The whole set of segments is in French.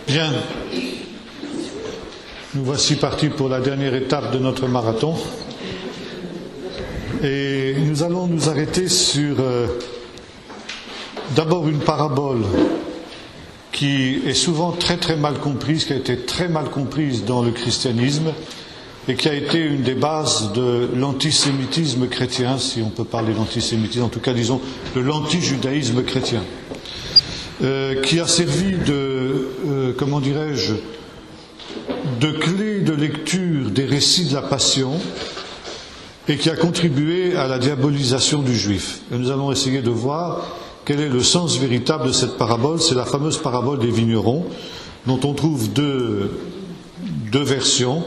Bien, nous voici partis pour la dernière étape de notre marathon et nous allons nous arrêter sur d'abord une parabole qui est souvent très mal comprise, qui a été très mal comprise dans le christianisme et qui a été une des bases de l'antisémitisme chrétien, si on peut parler d'antisémitisme, en tout cas disons de l'antijudaïsme chrétien. Qui a servi de clé de lecture des récits de la Passion et qui a contribué à la diabolisation du juif. Et nous allons essayer de voir quel est le sens véritable de cette parabole. C'est la fameuse parabole des vignerons, dont on trouve deux versions,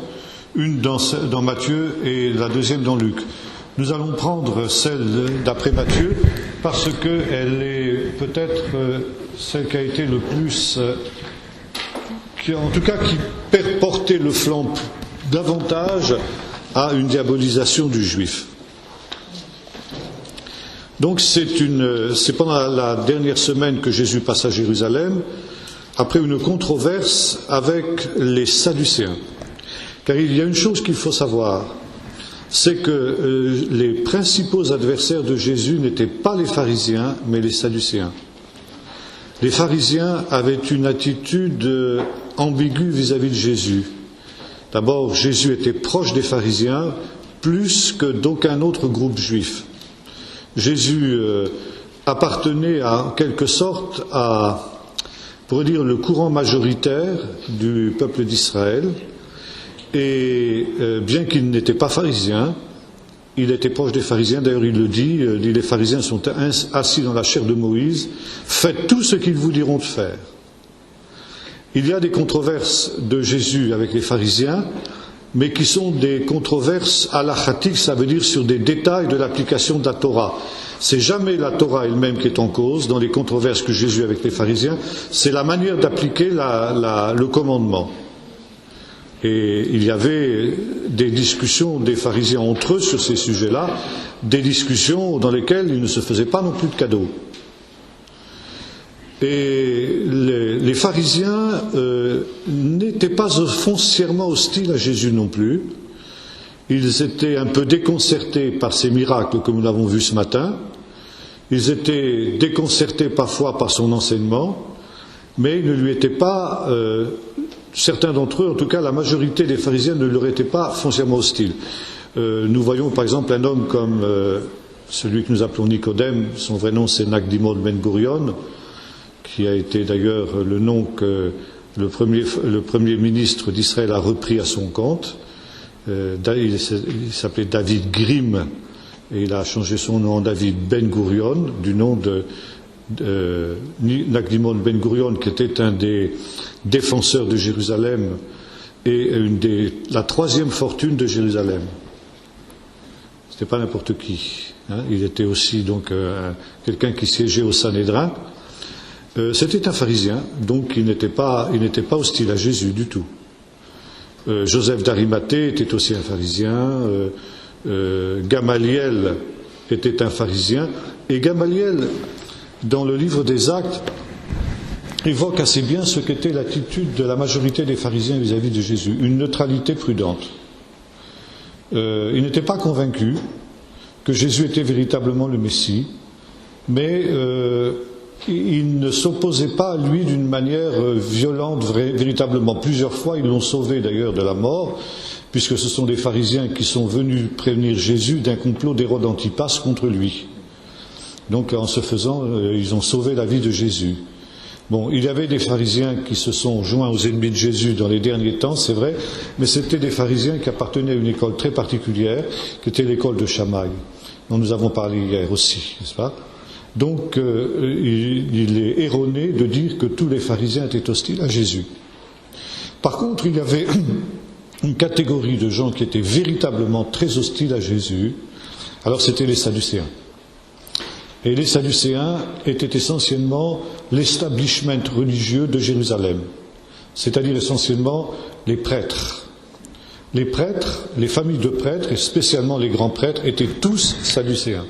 une dans Matthieu et la deuxième dans Luc. Nous allons prendre celle d'après Matthieu parce qu'elle est peut-être celle qui a été le plus, qui portait le flanc davantage à une diabolisation du juif. Donc c'est pendant la dernière semaine que Jésus passe à Jérusalem, après une controverse avec les Sadducéens. Car il y a une chose qu'il faut savoir, c'est que les principaux adversaires de Jésus n'étaient pas les pharisiens, mais les Sadducéens. Les pharisiens avaient une attitude ambiguë vis-à-vis de Jésus. D'abord, Jésus était proche des pharisiens plus que d'aucun autre groupe juif. Jésus appartenait en quelque sorte à, pour dire, le courant majoritaire du peuple d'Israël. Et bien qu'il n'était pas pharisien, il était proche des pharisiens. D'ailleurs, il le dit, les pharisiens sont assis dans la chair de Moïse, faites tout ce qu'ils vous diront de faire. Il y a des controverses de Jésus avec les pharisiens, mais qui sont des controverses halachatiques, ça veut dire sur des détails de l'application de la Torah. C'est jamais la Torah elle-même qui est en cause dans les controverses que Jésus a avec les pharisiens, c'est la manière d'appliquer le commandement. Et il y avait des discussions des pharisiens entre eux sur ces sujets-là, des discussions dans lesquelles ils ne se faisaient pas non plus de cadeaux. Et les pharisiens n'étaient pas foncièrement hostiles à Jésus non plus. Ils étaient un peu déconcertés par ces miracles que nous l'avons vu ce matin. Ils étaient déconcertés parfois par son enseignement, mais ils ne lui étaient pas... certains d'entre eux, en tout cas la majorité des pharisiens, ne leur étaient pas foncièrement hostiles. Nous voyons par exemple un homme comme celui que nous appelons Nicodème, son vrai nom c'est Nakdimon Ben Gurion, qui a été d'ailleurs le nom que le premier ministre d'Israël a repris à son compte. Il s'appelait David Grimm et il a changé son nom en David Ben Gurion, du nom de Nakdimon Ben Gurion, qui était un des défenseurs de Jérusalem et la troisième fortune de Jérusalem. C'était pas n'importe qui. Il était aussi donc quelqu'un qui siégeait au Sanhédrin. C'était un pharisien, donc il n'était pas hostile à Jésus du tout. Joseph d'Arimathée était aussi un pharisien. Gamaliel était un pharisien. Et Gamaliel, dans le livre des Actes, évoque assez bien ce qu'était l'attitude de la majorité des pharisiens vis-à-vis de Jésus, une neutralité prudente. Ils n'étaient pas convaincus que Jésus était véritablement le Messie, mais ils ne s'opposaient pas à lui d'une manière violente, véritablement. Plusieurs fois, ils l'ont sauvé d'ailleurs de la mort, puisque ce sont des pharisiens qui sont venus prévenir Jésus d'un complot d'Hérode Antipas contre lui. Donc en ce faisant, ils ont sauvé la vie de Jésus. Bon, il y avait des pharisiens qui se sont joints aux ennemis de Jésus dans les derniers temps, c'est vrai, mais c'était des pharisiens qui appartenaient à une école très particulière, qui était l'école de Shammai, dont nous avons parlé hier aussi, n'est-ce pas ? Donc, il est erroné de dire que tous les pharisiens étaient hostiles à Jésus. Par contre, il y avait une catégorie de gens qui étaient véritablement très hostiles à Jésus, alors c'était les Sadducéens. Et les Sadducéens étaient essentiellement l'establishment religieux de Jérusalem, c'est-à-dire essentiellement les prêtres. Les prêtres, les familles de prêtres, et spécialement les grands prêtres, étaient tous Sadducéens.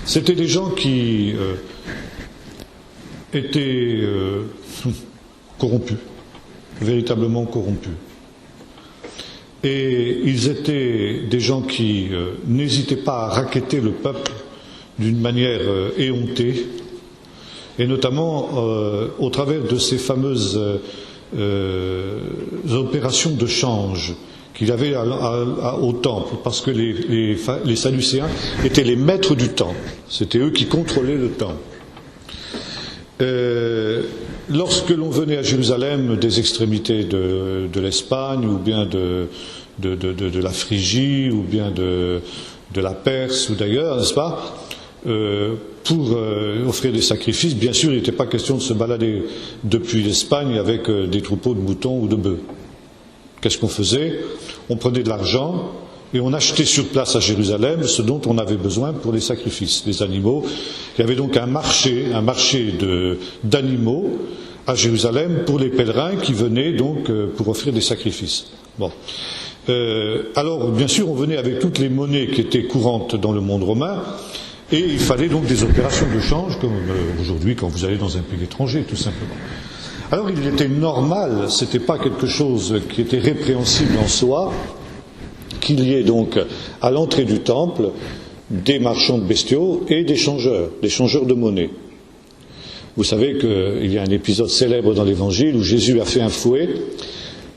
C'était des gens qui étaient corrompus, véritablement corrompus. Et ils étaient des gens qui n'hésitaient pas à racketter le peuple d'une manière éhontée, et notamment au travers de ces fameuses opérations de change qu'il y avait au temple, parce que les Sadducéens étaient les maîtres du temple, c'était eux qui contrôlaient le temple. Lorsque l'on venait à Jérusalem des extrémités de l'Espagne, ou bien de la Phrygie, ou bien de la Perse, ou d'ailleurs, n'est-ce pas, pour offrir des sacrifices, bien sûr, il n'était pas question de se balader depuis l'Espagne avec des troupeaux de moutons ou de bœufs. Qu'est-ce qu'on faisait? On prenait de l'argent et on achetait sur place à Jérusalem ce dont on avait besoin pour les sacrifices, les animaux. Il y avait donc un marché d'animaux à Jérusalem pour les pèlerins qui venaient donc pour offrir des sacrifices. Bon. Alors, bien sûr, on venait avec toutes les monnaies qui étaient courantes dans le monde romain, et il fallait donc des opérations de change, comme aujourd'hui quand vous allez dans un pays étranger, tout simplement. Alors, il était normal, c'était pas quelque chose qui était répréhensible en soi, qu'il y ait donc à l'entrée du temple des marchands de bestiaux et des changeurs de monnaie. Vous savez qu'il y a un épisode célèbre dans l'Évangile où Jésus a fait un fouet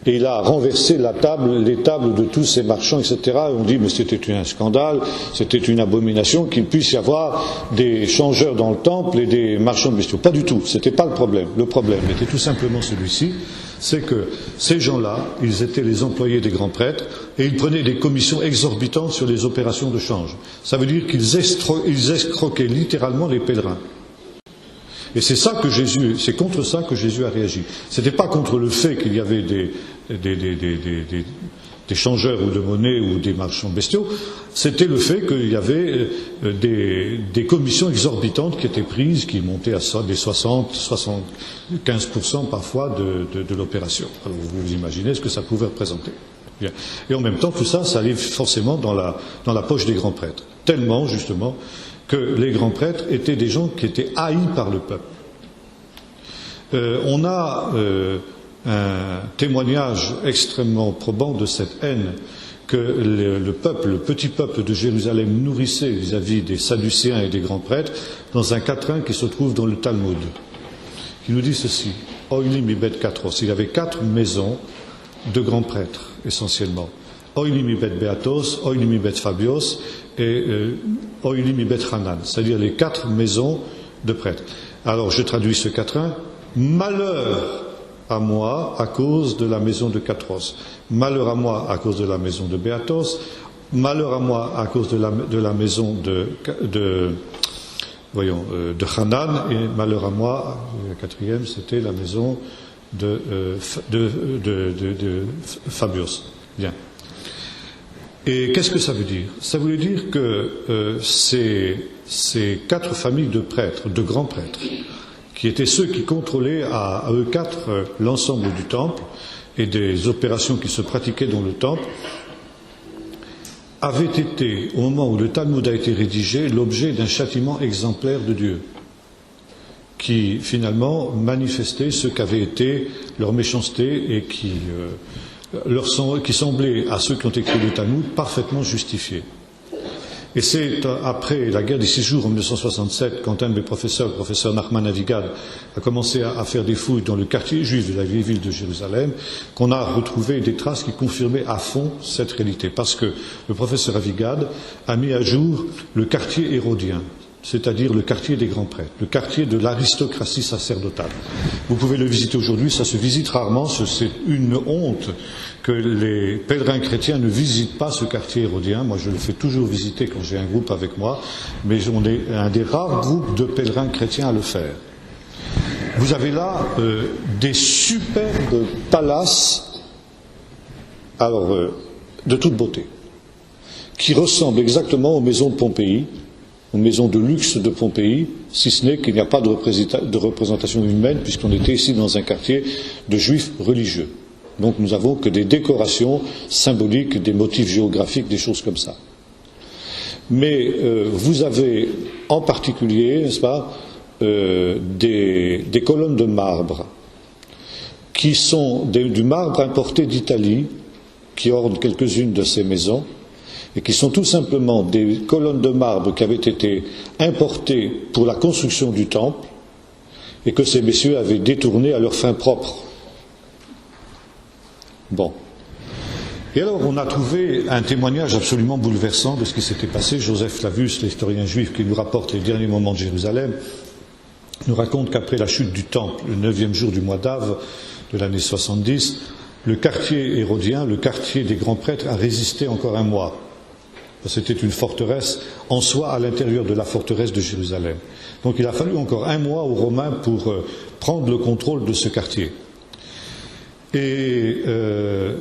et il a renversé les tables de tous ces marchands, etc. Et on dit, mais c'était un scandale, c'était une abomination qu'il puisse y avoir des changeurs dans le temple et des marchands de bestiaux. Pas du tout, c'était pas le problème. Le problème était tout simplement celui-ci, c'est que ces gens-là, ils étaient les employés des grands prêtres et ils prenaient des commissions exorbitantes sur les opérations de change. Ça veut dire qu'ils escroquaient littéralement les pèlerins. Et c'est contre ça que Jésus a réagi. C'était pas contre le fait qu'il y avait des changeurs ou de monnaie ou des marchands bestiaux, c'était le fait qu'il y avait des commissions exorbitantes qui étaient prises, qui montaient à des 60-75% parfois de l'opération. Alors vous imaginez ce que ça pouvait représenter. Bien. Et en même temps, tout ça, ça allait forcément dans la poche des grands prêtres. Tellement, justement, que les grands prêtres étaient des gens qui étaient haïs par le peuple. On a un témoignage extrêmement probant de cette haine que le petit peuple de Jérusalem nourrissait vis-à-vis des Sadducéens et des grands prêtres dans un quatrain qui se trouve dans le Talmud, qui nous dit ceci: Oilim ibet katros. Il y avait 4 maisons de grands prêtres, essentiellement. Oilim ibet beatos, Oilim ibet fabios et Oilim ibet hanan, c'est-à-dire les 4 maisons de prêtres. Alors je traduis ce quatrain: malheur à moi à cause de la maison de Katros, malheur à moi à cause de la maison de Beatos, malheur à moi à cause de la maison de Hanan, et malheur à moi, la 4e, c'était la maison de Fabios. Bien. Et qu'est-ce que ça veut dire? Ça voulait dire que ces 4 familles de prêtres, de grands prêtres, qui étaient ceux qui contrôlaient à eux 4 l'ensemble du temple et des opérations qui se pratiquaient dans le temple, avaient été, au moment où le Talmud a été rédigé, l'objet d'un châtiment exemplaire de Dieu, qui finalement manifestait ce qu'avait été leur méchanceté et qui semblait à ceux qui ont écrit le Talmud parfaitement justifié. Et c'est après la guerre des 6 jours en 1967, quand un de mes professeurs, le professeur Nachman Avigad, a commencé à faire des fouilles dans le quartier juif de la vieille ville de Jérusalem, qu'on a retrouvé des traces qui confirmaient à fond cette réalité. Parce que le professeur Avigad a mis à jour le quartier hérodien, c'est-à-dire le quartier des grands prêtres, le quartier de l'aristocratie sacerdotale. Vous pouvez le visiter aujourd'hui, ça se visite rarement, c'est une honte que les pèlerins chrétiens ne visitent pas ce quartier hérodien. Moi, je le fais toujours visiter quand j'ai un groupe avec moi, mais on est un des rares groupes de pèlerins chrétiens à le faire. Vous avez là des superbes palaces, alors de toute beauté, qui ressemblent exactement aux maisons de Pompéi, aux maisons de luxe de Pompéi, si ce n'est qu'il n'y a pas de représentation humaine, puisqu'on était ici dans un quartier de juifs religieux. Donc nous n'avons que des décorations symboliques, des motifs géographiques, des choses comme ça. Mais vous avez en particulier, n'est-ce pas, des colonnes de marbre qui sont du marbre importé d'Italie, qui ornent quelques-unes de ces maisons, et qui sont tout simplement des colonnes de marbre qui avaient été importées pour la construction du temple, et que ces messieurs avaient détournées à leurs fins propres. Bon. Et alors, on a trouvé un témoignage absolument bouleversant de ce qui s'était passé. Joseph Flavius, l'historien juif qui nous rapporte les derniers moments de Jérusalem, nous raconte qu'après la chute du temple, le 9e jour du mois d'Av de l'année 70, le quartier hérodien, le quartier des grands prêtres, a résisté encore un mois. C'était une forteresse en soi à l'intérieur de la forteresse de Jérusalem. Donc il a fallu encore un mois aux Romains pour prendre le contrôle de ce quartier. Et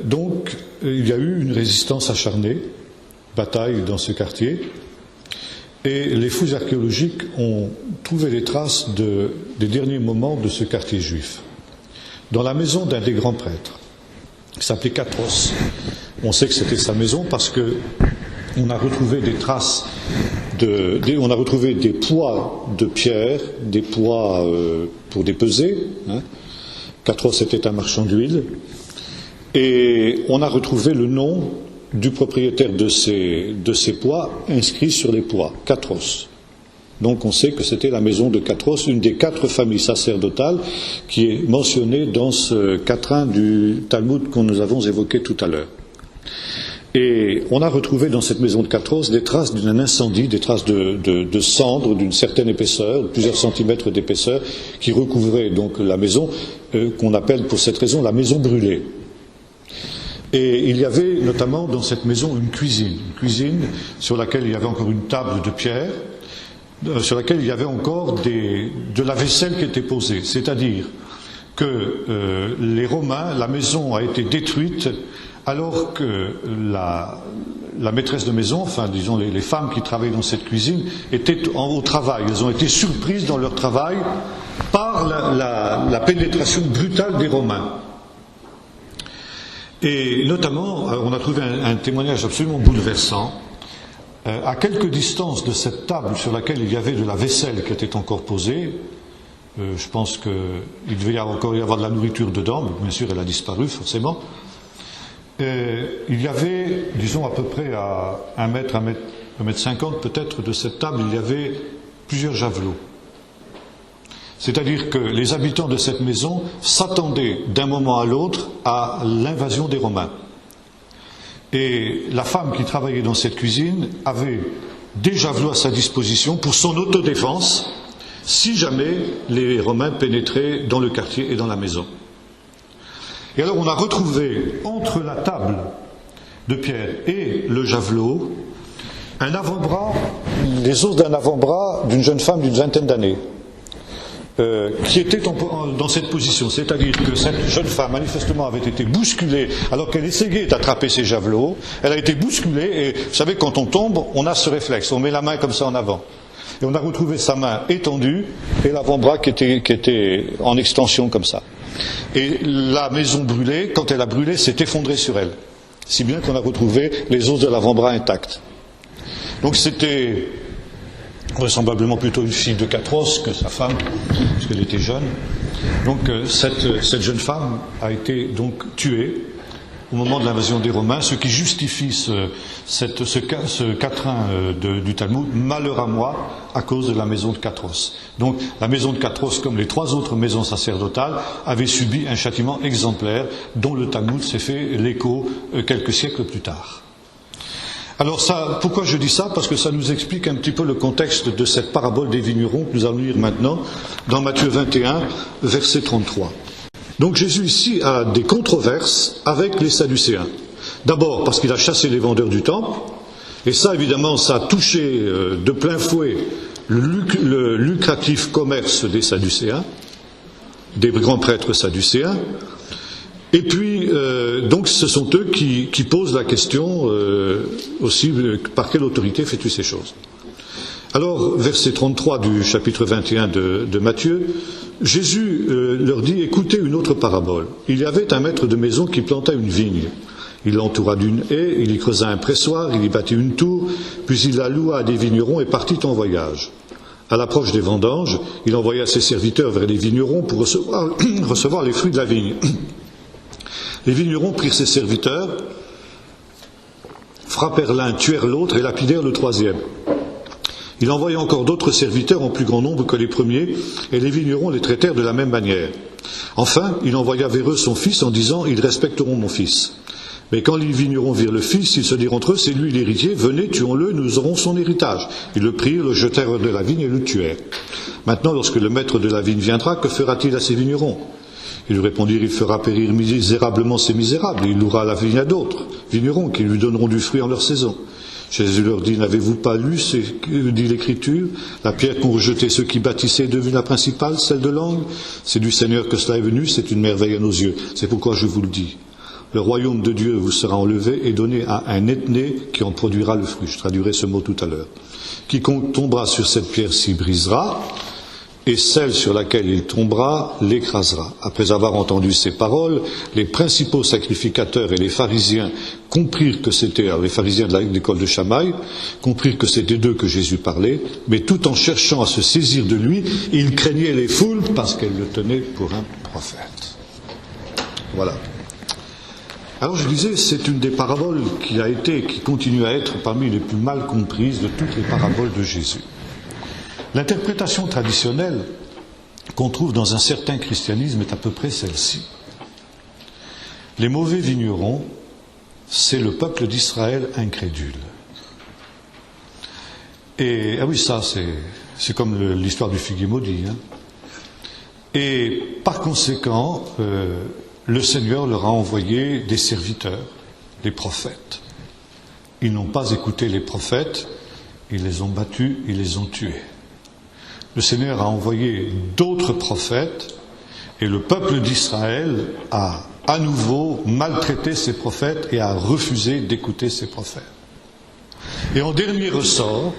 donc il y a eu une résistance acharnée, bataille dans ce quartier. Et les fouilles archéologiques ont trouvé les traces des derniers moments de ce quartier juif. Dans la maison d'un des grands prêtres, qui s'appelait Catros, on sait que c'était sa maison parce que on a retrouvé des traces, on a retrouvé des poids de pierre, des poids pour dépeser. Catros était un marchand d'huile. Et on a retrouvé le nom du propriétaire de ces poids inscrit sur les poids, Catros. Donc on sait que c'était la maison de Catros, une des 4 familles sacerdotales qui est mentionnée dans ce quatrain du Talmud que nous avons évoqué tout à l'heure. Et on a retrouvé dans cette maison de Catros des traces d'un incendie, des traces de cendres d'une certaine épaisseur, de plusieurs centimètres d'épaisseur, qui recouvraient donc la maison, qu'on appelle pour cette raison la maison brûlée. Et il y avait notamment dans cette maison une cuisine sur laquelle il y avait encore une table de pierre, sur laquelle il y avait encore de la vaisselle qui était posée. C'est-à-dire que les Romains, la maison a été détruite alors que la maîtresse de maison, enfin disons les femmes qui travaillaient dans cette cuisine, étaient au travail. Elles ont été surprises dans leur travail par la pénétration brutale des Romains. Et notamment, on a trouvé un témoignage absolument bouleversant. À quelque distance de cette table sur laquelle il y avait de la vaisselle qui était encore posée, je pense qu'il devait encore y avoir de la nourriture dedans, mais bien sûr elle a disparu forcément. Il y avait, disons à peu près à 1 mètre 50 peut-être de cette table, il y avait plusieurs javelots. C'est-à-dire que les habitants de cette maison s'attendaient d'un moment à l'autre à l'invasion des Romains. Et la femme qui travaillait dans cette cuisine avait des javelots à sa disposition pour son autodéfense si jamais les Romains pénétraient dans le quartier et dans la maison. Et alors on a retrouvé entre la table de pierre et le javelot un avant-bras, les os d'un avant-bras d'une jeune femme d'une vingtaine d'années. Qui était dans cette position, c'est-à-dire que cette jeune femme manifestement avait été bousculée alors qu'elle essayait d'attraper ses javelots, elle a été bousculée et vous savez quand on tombe, on a ce réflexe, on met la main comme ça en avant. Et on a retrouvé sa main étendue et l'avant-bras qui était en extension comme ça. Et la maison brûlée, quand elle a brûlé, s'est effondrée sur elle, si bien qu'on a retrouvé les os de l'avant-bras intacts. Donc c'était vraisemblablement plutôt une fille de Catros que sa femme, parce qu'elle était jeune. Donc cette jeune femme a été donc tuée au moment de l'invasion des Romains, ce qui justifie ce quatrain du Talmud, malheur à moi, à cause de la maison de Catros. Donc la maison de Catros, comme les 3 autres maisons sacerdotales, avait subi un châtiment exemplaire dont le Talmud s'est fait l'écho quelques siècles plus tard. Alors ça, pourquoi je dis ça? Parce que ça nous explique un petit peu le contexte de cette parabole des vignerons que nous allons lire maintenant dans Matthieu 21, verset 33. Donc Jésus ici a des controverses avec les Sadducéens. D'abord parce qu'il a chassé les vendeurs du temple, et ça évidemment ça a touché de plein fouet le lucratif commerce des Sadducéens, des grands prêtres sadducéens. Et puis, donc, ce sont eux qui posent la question aussi, par quelle autorité fais-tu ces choses? Alors, verset 33 du chapitre 21 de Matthieu, Jésus leur dit, écoutez une autre parabole. Il y avait un maître de maison qui planta une vigne. Il l'entoura d'une haie, il y creusa un pressoir, il y bâtit une tour, puis il la loua à des vignerons et partit en voyage. À l'approche des vendanges, il envoya ses serviteurs vers les vignerons pour recevoir les fruits de la vigne. Les vignerons prirent ses serviteurs, frappèrent l'un, tuèrent l'autre et lapidèrent le troisième. Il envoya encore d'autres serviteurs en plus grand nombre que les premiers, et les vignerons les traitèrent de la même manière. Enfin, il envoya vers eux son fils en disant « Ils respecteront mon fils ». Mais quand les vignerons virent le fils, ils se dirent entre eux « C'est lui l'héritier, venez, tuons-le, nous aurons son héritage ». Ils le prirent, le jetèrent de la vigne et le tuèrent. Maintenant, lorsque le maître de la vigne viendra, que fera-t-il à ces vignerons ? Ils lui répondirent « Il fera périr misérablement ces misérables, et il louera la vigne à d'autres vignerons qui lui donneront du fruit en leur saison ». Jésus leur dit, n'avez-vous pas lu ce que dit l'Écriture? La pierre qu'ont rejetée ceux qui bâtissaient est devenue la principale, celle de l'angle. C'est du Seigneur que cela est venu, c'est une merveille à nos yeux. C'est pourquoi je vous le dis. Le royaume de Dieu vous sera enlevé et donné à un net-né qui en produira le fruit. Je traduirai ce mot tout à l'heure. Quiconque tombera sur cette pierre s'y brisera, et celle sur laquelle il tombera l'écrasera. Après avoir entendu ces paroles, les principaux sacrificateurs et les pharisiens comprirent que c'était, les pharisiens de l'école de Chamaï, comprirent que c'était d'eux que Jésus parlait, mais tout en cherchant à se saisir de lui, ils craignaient les foules parce qu'elles le tenaient pour un prophète. Voilà. Alors je disais, c'est une des paraboles qui continue à être parmi les plus mal comprises de toutes les paraboles de Jésus. L'interprétation traditionnelle qu'on trouve dans un certain christianisme est à peu près celle-ci. Les mauvais vignerons, c'est le peuple d'Israël incrédule. Et, ah oui, ça, c'est comme l'histoire du figuier maudit. Hein. Et par conséquent, le Seigneur leur a envoyé des serviteurs, des prophètes. Ils n'ont pas écouté les prophètes, ils les ont battus, ils les ont tués. Le Seigneur a envoyé d'autres prophètes et le peuple d'Israël a à nouveau maltraité ces prophètes et a refusé d'écouter ces prophètes. Et en dernier ressort,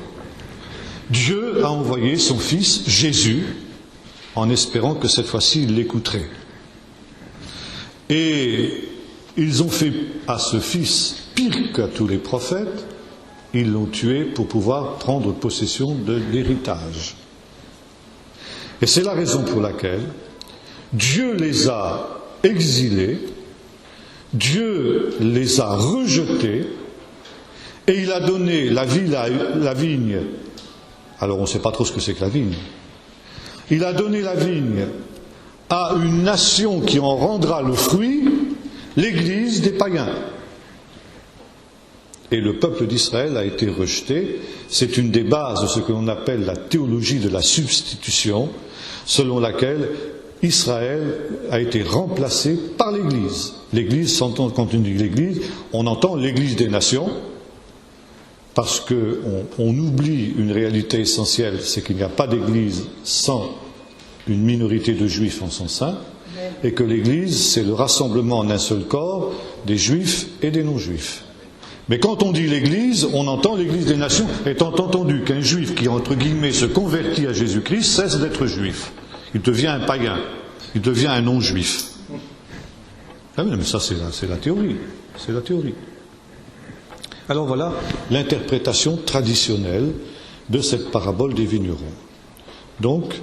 Dieu a envoyé son Fils Jésus en espérant que cette fois-ci il l'écouterait. Et ils ont fait à ce Fils pire qu'à tous les prophètes, ils l'ont tué pour pouvoir prendre possession de l'héritage. Et c'est la raison pour laquelle Dieu les a exilés, Dieu les a rejetés, et il a donné la vigne. Alors on ne sait pas trop ce que c'est que la vigne. Il a donné la vigne à une nation qui en rendra le fruit, l'Église des païens. Et le peuple d'Israël a été rejeté. C'est une des bases de ce que l'on appelle la théologie de la substitution, selon laquelle Israël a été remplacé par l'Église. L'Église, quand on dit l'Église, on entend l'Église des nations, parce qu'on oublie une réalité essentielle, c'est qu'il n'y a pas d'Église sans une minorité de Juifs en son sein, et que l'Église, c'est le rassemblement en un seul corps des Juifs et des non-Juifs. Mais quand on dit l'Église, on entend l'Église des nations, étant entendu qu'un Juif qui, entre guillemets, se convertit à Jésus-Christ, cesse d'être Juif. Il devient un païen, il devient un non-Juif. Ah oui, mais ça, c'est la théorie. C'est la théorie. Alors voilà l'interprétation traditionnelle de cette parabole des vignerons. Donc,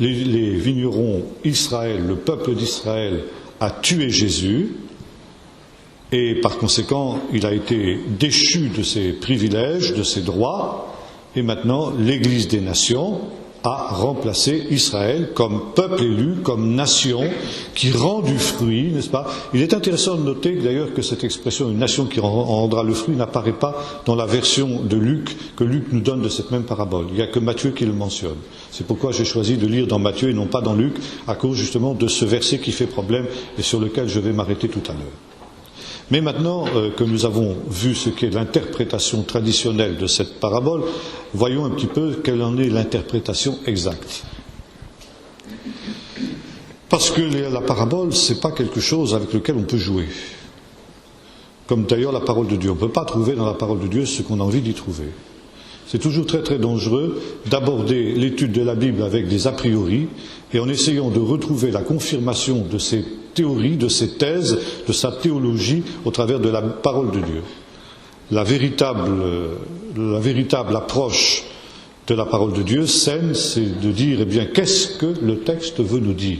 les vignerons, Israël, le peuple d'Israël, a tué Jésus, et par conséquent, il a été déchu de ses privilèges, de ses droits, et maintenant, l'Église des nations a remplacé Israël comme peuple élu, comme nation qui rend du fruit, n'est-ce pas? Il est intéressant de noter d'ailleurs que cette expression, une nation qui rendra le fruit, n'apparaît pas dans la version de Luc que Luc nous donne de cette même parabole. Il n'y a que Matthieu qui le mentionne. C'est pourquoi j'ai choisi de lire dans Matthieu et non pas dans Luc, à cause justement de ce verset qui fait problème et sur lequel je vais m'arrêter tout à l'heure. Mais maintenant que nous avons vu ce qu'est l'interprétation traditionnelle de cette parabole, voyons un petit peu quelle en est l'interprétation exacte. Parce que la parabole, ce n'est pas quelque chose avec lequel on peut jouer. Comme d'ailleurs la parole de Dieu. On ne peut pas trouver dans la parole de Dieu ce qu'on a envie d'y trouver. C'est toujours très très dangereux d'aborder l'étude de la Bible avec des a priori et en essayant de retrouver la confirmation de ces théories, de ces thèses, de sa théologie au travers de la parole de Dieu. La véritable approche de la parole de Dieu saine, c'est de dire, eh bien, qu'est-ce que le texte veut nous dire?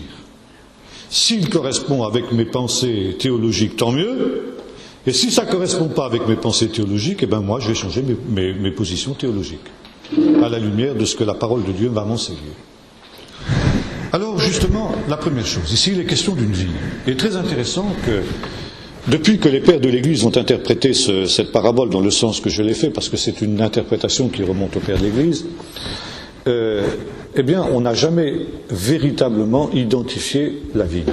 S'il correspond avec mes pensées théologiques, tant mieux. Et si ça ne correspond pas avec mes pensées théologiques, eh bien moi, je vais changer mes positions théologiques, à la lumière de ce que la parole de Dieu va m'enseigner. Alors, justement, la première chose, ici, il est question d'une vigne. Il est très intéressant que, depuis que les pères de l'Église ont interprété cette parabole dans le sens que je l'ai fait, parce que c'est une interprétation qui remonte aux pères de l'Église, eh bien, on n'a jamais véritablement identifié la vigne.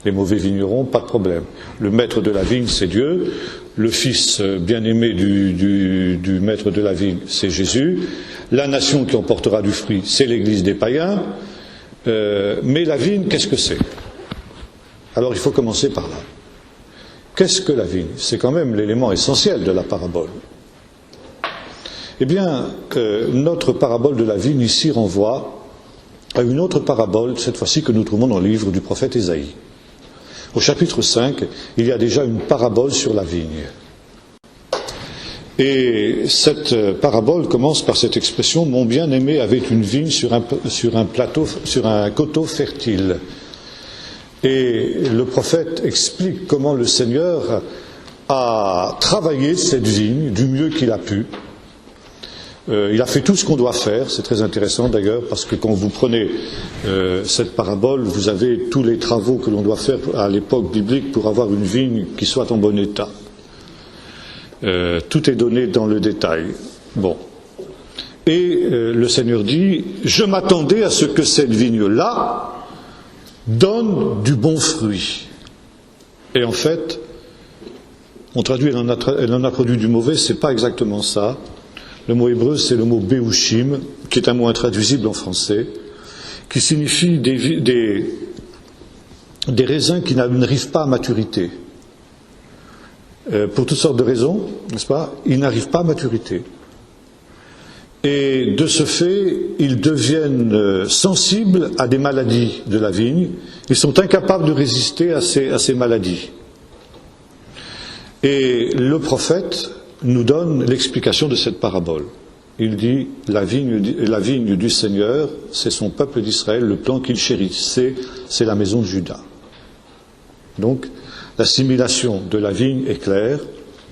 Les mauvais vignerons, pas de problème. Le maître de la vigne, c'est Dieu. Le fils bien-aimé du maître de la vigne, c'est Jésus. La nation qui en portera du fruit, c'est l'Église des païens. Mais la vigne, qu'est-ce que c'est? Alors, il faut commencer par là. Qu'est-ce que la vigne? C'est quand même l'élément essentiel de la parabole. Eh bien, notre parabole de la vigne ici renvoie à une autre parabole, cette fois-ci que nous trouvons dans le livre du prophète Ésaïe. Au chapitre 5, il y a déjà une parabole sur la vigne. Et cette parabole commence par cette expression « Mon bien-aimé avait une vigne sur un coteau fertile ». Et le prophète explique comment le Seigneur a travaillé cette vigne du mieux qu'il a pu. Il a fait tout ce qu'on doit faire, c'est très intéressant d'ailleurs, parce que quand vous prenez cette parabole, vous avez tous les travaux que l'on doit faire à l'époque biblique pour avoir une vigne qui soit en bon état. Tout est donné dans le détail. Bon. Et le Seigneur dit, je m'attendais à ce que cette vigne-là donne du bon fruit. Et en fait, on traduit, elle en a produit du mauvais, c'est pas exactement ça. Le mot hébreu, c'est le mot béouchim, qui est un mot intraduisible en français, qui signifie des raisins qui n'arrivent pas à maturité. Pour toutes sortes de raisons, n'est-ce pas? Ils n'arrivent pas à maturité. Et de ce fait, ils deviennent sensibles à des maladies de la vigne. Ils sont incapables de résister à ces maladies. Et le prophète nous donne l'explication de cette parabole. Il dit, la vigne du Seigneur, c'est son peuple d'Israël, le plan qu'il chérit, c'est la maison de Juda. Donc, l'assimilation de la vigne est claire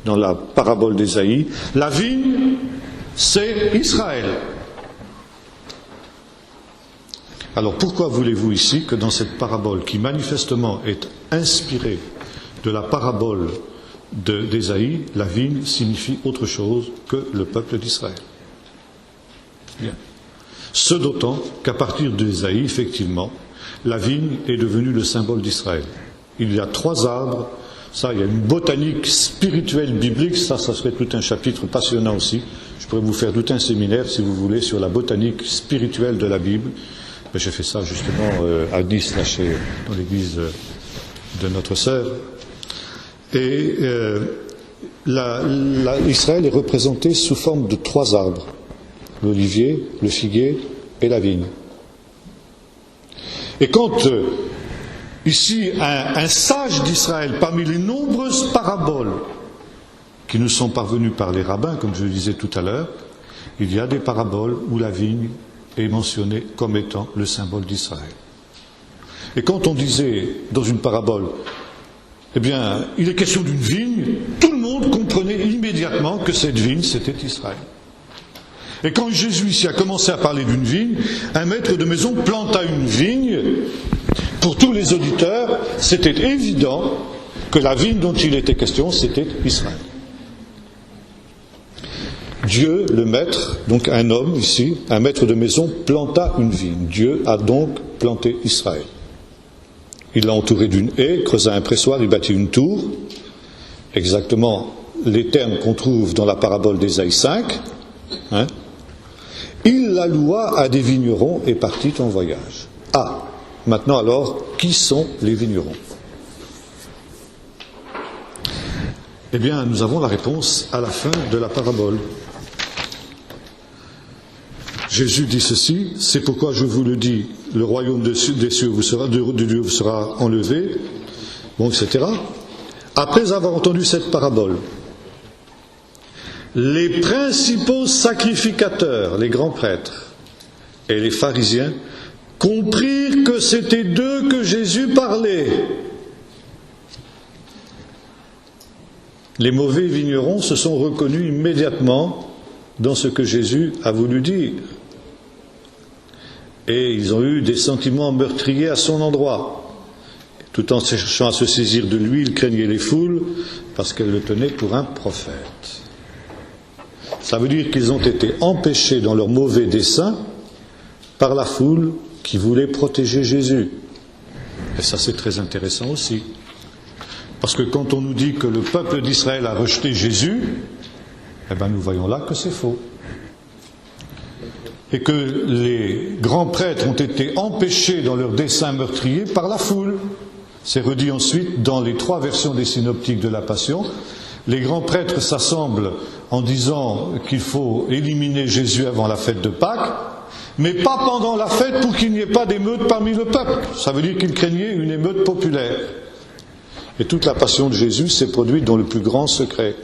dans la parabole d'Ésaïe. La vigne, c'est Israël. Alors pourquoi voulez-vous ici que dans cette parabole, qui manifestement est inspirée de la parabole d'Ésaïe, la vigne signifie autre chose que le peuple d'Israël? Bien. Ce d'autant qu'à partir d'Ésaïe, effectivement, la vigne est devenue le symbole d'Israël. Il y a 3 arbres, ça, il y a une botanique spirituelle biblique, ça serait tout un chapitre passionnant aussi. Je pourrais vous faire tout un séminaire, si vous voulez, sur la botanique spirituelle de la Bible. Mais j'ai fait ça justement à Nice, là, dans l'église de notre sœur. Et Israël est représenté sous forme de 3 arbres, l'olivier, le figuier et la vigne. Et quand ici un sage d'Israël, parmi les nombreuses paraboles qui nous sont parvenues par les rabbins, comme je le disais tout à l'heure, il y a des paraboles où la vigne est mentionnée comme étant le symbole d'Israël. Et quand on disait dans une parabole, eh bien, il est question d'une vigne, tout le monde comprenait immédiatement que cette vigne, c'était Israël. Et quand Jésus ici a commencé à parler d'une vigne, un maître de maison planta une vigne. Pour tous les auditeurs, c'était évident que la vigne dont il était question, c'était Israël. Dieu, le maître, donc un homme ici, un maître de maison, planta une vigne. Dieu a donc planté Israël. Il l'a entouré d'une haie, creusa un pressoir, il bâtit une tour. Exactement les termes qu'on trouve dans la parabole d'Ésaïe 5. Il la loua à des vignerons et partit en voyage. Ah, maintenant alors, qui sont les vignerons? Eh bien, nous avons la réponse à la fin de la parabole. Jésus dit ceci, c'est pourquoi je vous le dis, le royaume des cieux de Dieu vous sera enlevé, bon, etc. Après avoir entendu cette parabole, les principaux sacrificateurs, les grands prêtres et les pharisiens, comprirent que c'était d'eux que Jésus parlait. Les mauvais vignerons se sont reconnus immédiatement dans ce que Jésus a voulu dire. Et ils ont eu des sentiments meurtriers à son endroit. Tout en cherchant à se saisir de lui, ils craignaient les foules parce qu'elles le tenaient pour un prophète. Ça veut dire qu'ils ont été empêchés dans leur mauvais dessein par la foule qui voulait protéger Jésus. Et ça, c'est très intéressant aussi. Parce que quand on nous dit que le peuple d'Israël a rejeté Jésus, eh bien nous voyons là que c'est faux. Et que les grands prêtres ont été empêchés dans leur dessein meurtrier par la foule. C'est redit ensuite dans les 3 versions des synoptiques de la Passion. Les grands prêtres s'assemblent en disant qu'il faut éliminer Jésus avant la fête de Pâques, mais pas pendant la fête pour qu'il n'y ait pas d'émeute parmi le peuple. Ça veut dire qu'ils craignaient une émeute populaire. Et toute la passion de Jésus s'est produite dans le plus grand secret.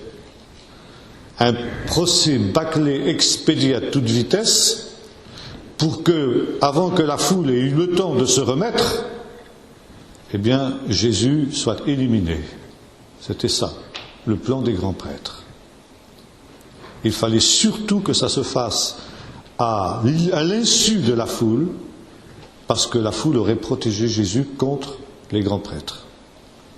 Un procès bâclé expédié à toute vitesse pour que, avant que la foule ait eu le temps de se remettre, eh bien, Jésus soit éliminé. C'était ça, le plan des grands prêtres. Il fallait surtout que ça se fasse à l'insu de la foule, parce que la foule aurait protégé Jésus contre les grands prêtres.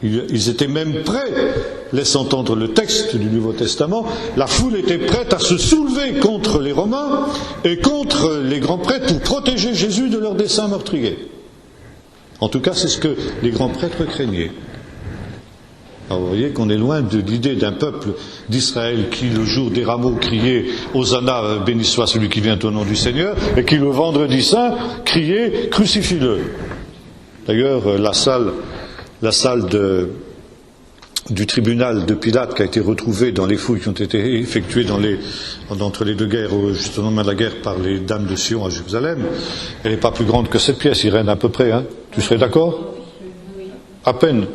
Ils étaient même prêts, laisse entendre le texte du Nouveau Testament, la foule était prête à se soulever contre les Romains et contre les grands prêtres pour protéger Jésus de leur dessein meurtrier. En tout cas, c'est ce que les grands prêtres craignaient. Alors vous voyez qu'on est loin de l'idée d'un peuple d'Israël qui, le jour des rameaux, criait « Hosanna, béni soit celui qui vient au nom du Seigneur » et qui, le vendredi saint, criait « Crucifie-le ». D'ailleurs, la salle du tribunal de Pilate qui a été retrouvée dans les fouilles qui ont été effectuées entre les 2 guerres, juste au moment de la guerre par les dames de Sion à Jérusalem, elle n'est pas plus grande que cette pièce, Irène, à peu près. Hein. Tu serais d'accord ? À peine.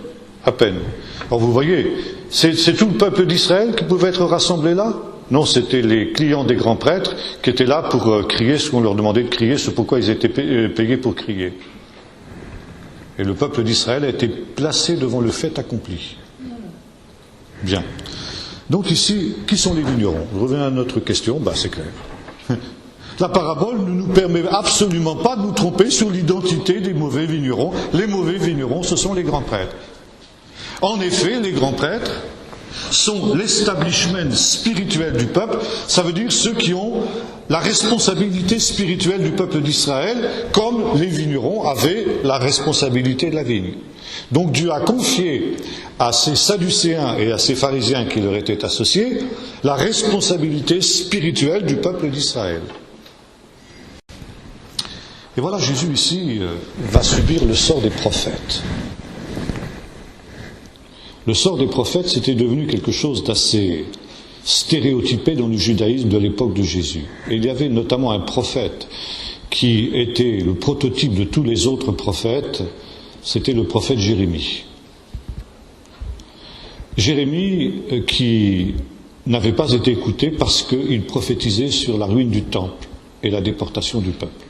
Alors vous voyez, c'est tout le peuple d'Israël qui pouvait être rassemblé là ? Non, c'était les clients des grands prêtres qui étaient là pour crier ce qu'on leur demandait de crier, ce pourquoi ils étaient payés pour crier. Et le peuple d'Israël a été placé devant le fait accompli. Bien. Donc ici, qui sont les vignerons ? Je reviens à notre question, c'est clair. La parabole ne nous permet absolument pas de nous tromper sur l'identité des mauvais vignerons. Les mauvais vignerons, ce sont les grands prêtres. En effet, les grands prêtres sont l'establishment spirituel du peuple, ça veut dire ceux qui ont la responsabilité spirituelle du peuple d'Israël, comme les vignerons avaient la responsabilité de la vigne. Donc Dieu a confié à ces sadducéens et à ces pharisiens qui leur étaient associés la responsabilité spirituelle du peuple d'Israël. Et voilà, Jésus ici va subir le sort des prophètes. Le sort des prophètes, c'était devenu quelque chose d'assez stéréotypé dans le judaïsme de l'époque de Jésus. Et il y avait notamment un prophète qui était le prototype de tous les autres prophètes, c'était le prophète Jérémie. Jérémie qui n'avait pas été écouté parce qu'il prophétisait sur la ruine du temple et la déportation du peuple.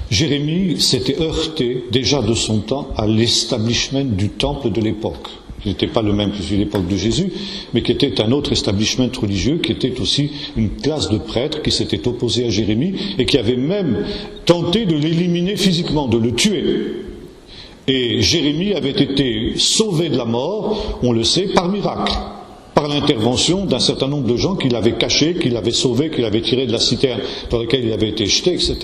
Jérémie s'était heurté déjà de son temps à l'establishment du temple de l'époque. Il n'était pas le même que celui de l'époque de Jésus, mais qui était un autre establishment religieux, qui était aussi une classe de prêtres qui s'était opposée à Jérémie et qui avait même tenté de l'éliminer physiquement, de le tuer. Et Jérémie avait été sauvé de la mort, on le sait, par miracle, par l'intervention d'un certain nombre de gens qui l'avaient caché, qui l'avaient sauvé, qui l'avaient tiré de la citerne dans laquelle il avait été jeté, etc.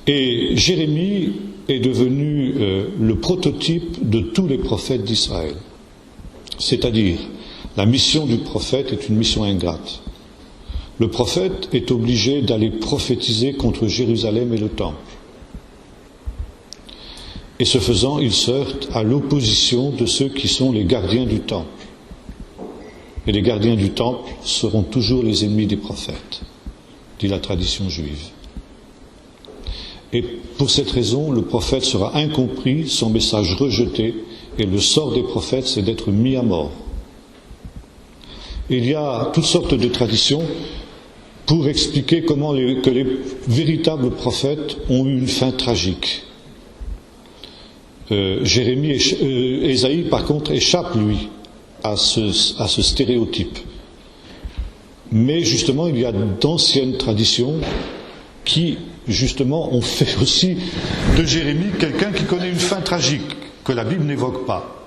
Et Jérémie est devenu le prototype de tous les prophètes d'Israël. C'est-à-dire, la mission du prophète est une mission ingrate. Le prophète est obligé d'aller prophétiser contre Jérusalem et le temple. Et ce faisant, il se heurte à l'opposition de ceux qui sont les gardiens du temple. Et les gardiens du temple seront toujours les ennemis des prophètes, dit la tradition juive. Et pour cette raison, le prophète sera incompris, son message rejeté, et le sort des prophètes, c'est d'être mis à mort. il y a toutes sortes de traditions pour expliquer que les véritables prophètes ont eu une fin tragique. Ésaïe, par contre, échappe, lui, à ce stéréotype. Mais justement, il y a d'anciennes traditions qui, justement, ont fait aussi de Jérémie quelqu'un qui connaît une fin tragique, que la Bible n'évoque pas.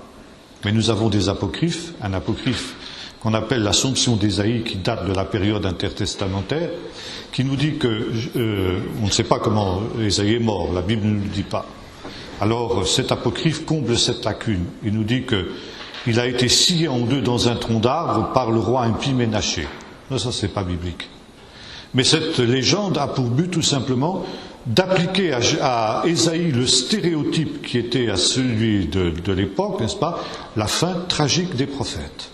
Mais nous avons des apocryphes, un apocryphe qu'on appelle l'Assomption d'Ésaïe, qui date de la période intertestamentaire, qui nous dit on ne sait pas comment Ésaïe est mort, la Bible ne nous le dit pas. Alors cet apocryphe comble cette lacune. Il nous dit qu'il a été scié en deux dans un tronc d'arbre par le roi impie Ménaché. Non, ça c'est pas biblique. Mais cette légende a pour but tout simplement d'appliquer à Ésaïe le stéréotype qui était à celui de l'époque, n'est-ce pas, la fin tragique des prophètes.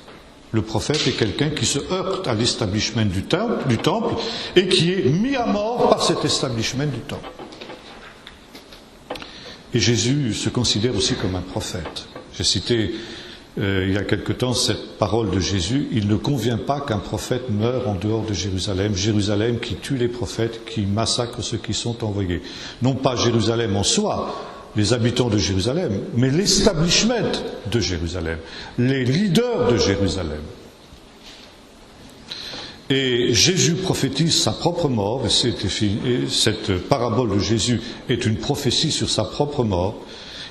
Le prophète est quelqu'un qui se heurte à l'establishment du temple et qui est mis à mort par cet establishment du temple. Et Jésus se considère aussi comme un prophète. J'ai cité il y a quelque temps cette parole de Jésus, il ne convient pas qu'un prophète meure en dehors de Jérusalem, Jérusalem qui tue les prophètes, qui massacre ceux qui sont envoyés. Non pas Jérusalem en soi, les habitants de Jérusalem, mais l'establishment de Jérusalem, les leaders de Jérusalem. Et Jésus prophétise sa propre mort, et cette parabole de Jésus est une prophétie sur sa propre mort.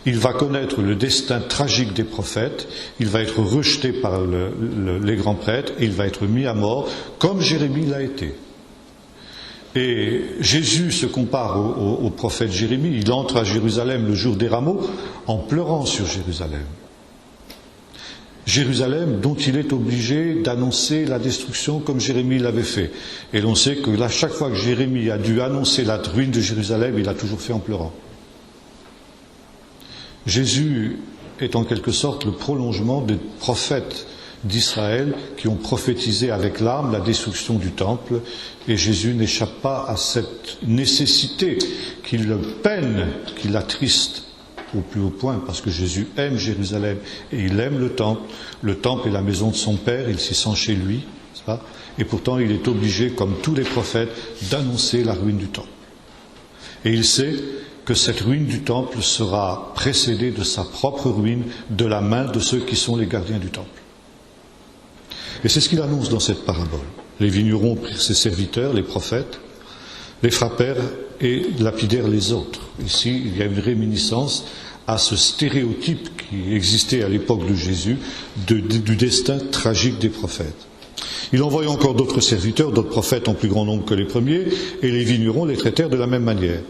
Il va connaître le destin tragique des prophètes, il va être rejeté par les grands prêtres, et il va être mis à mort, comme Jérémie l'a été. Et Jésus se compare au prophète Jérémie, il entre à Jérusalem le jour des rameaux en pleurant sur Jérusalem. Jérusalem dont il est obligé d'annoncer la destruction comme Jérémie l'avait fait. Et l'on sait que là, chaque fois que Jérémie a dû annoncer la ruine de Jérusalem, il l'a toujours fait en pleurant. Jésus est en quelque sorte le prolongement des prophètes d'Israël qui ont prophétisé avec larmes la destruction du temple, et Jésus n'échappe pas à cette nécessité qui le peine, qui l'attriste au plus haut point, parce que Jésus aime Jérusalem et il aime le temple est la maison de son Père, il s'y sent chez lui, n'est-ce pas ? Et pourtant il est obligé, comme tous les prophètes, d'annoncer la ruine du temple. Et il sait que cette ruine du temple sera précédée de sa propre ruine, de la main de ceux qui sont les gardiens du temple. Et c'est ce qu'il annonce dans cette parabole. Les vignerons prirent ses serviteurs, les prophètes, les frappèrent et lapidèrent les autres. Ici, il y a une réminiscence à ce stéréotype qui existait à l'époque de Jésus du destin tragique des prophètes. Il envoya encore d'autres serviteurs, d'autres prophètes en plus grand nombre que les premiers, et les vignerons les traitèrent de la même manière.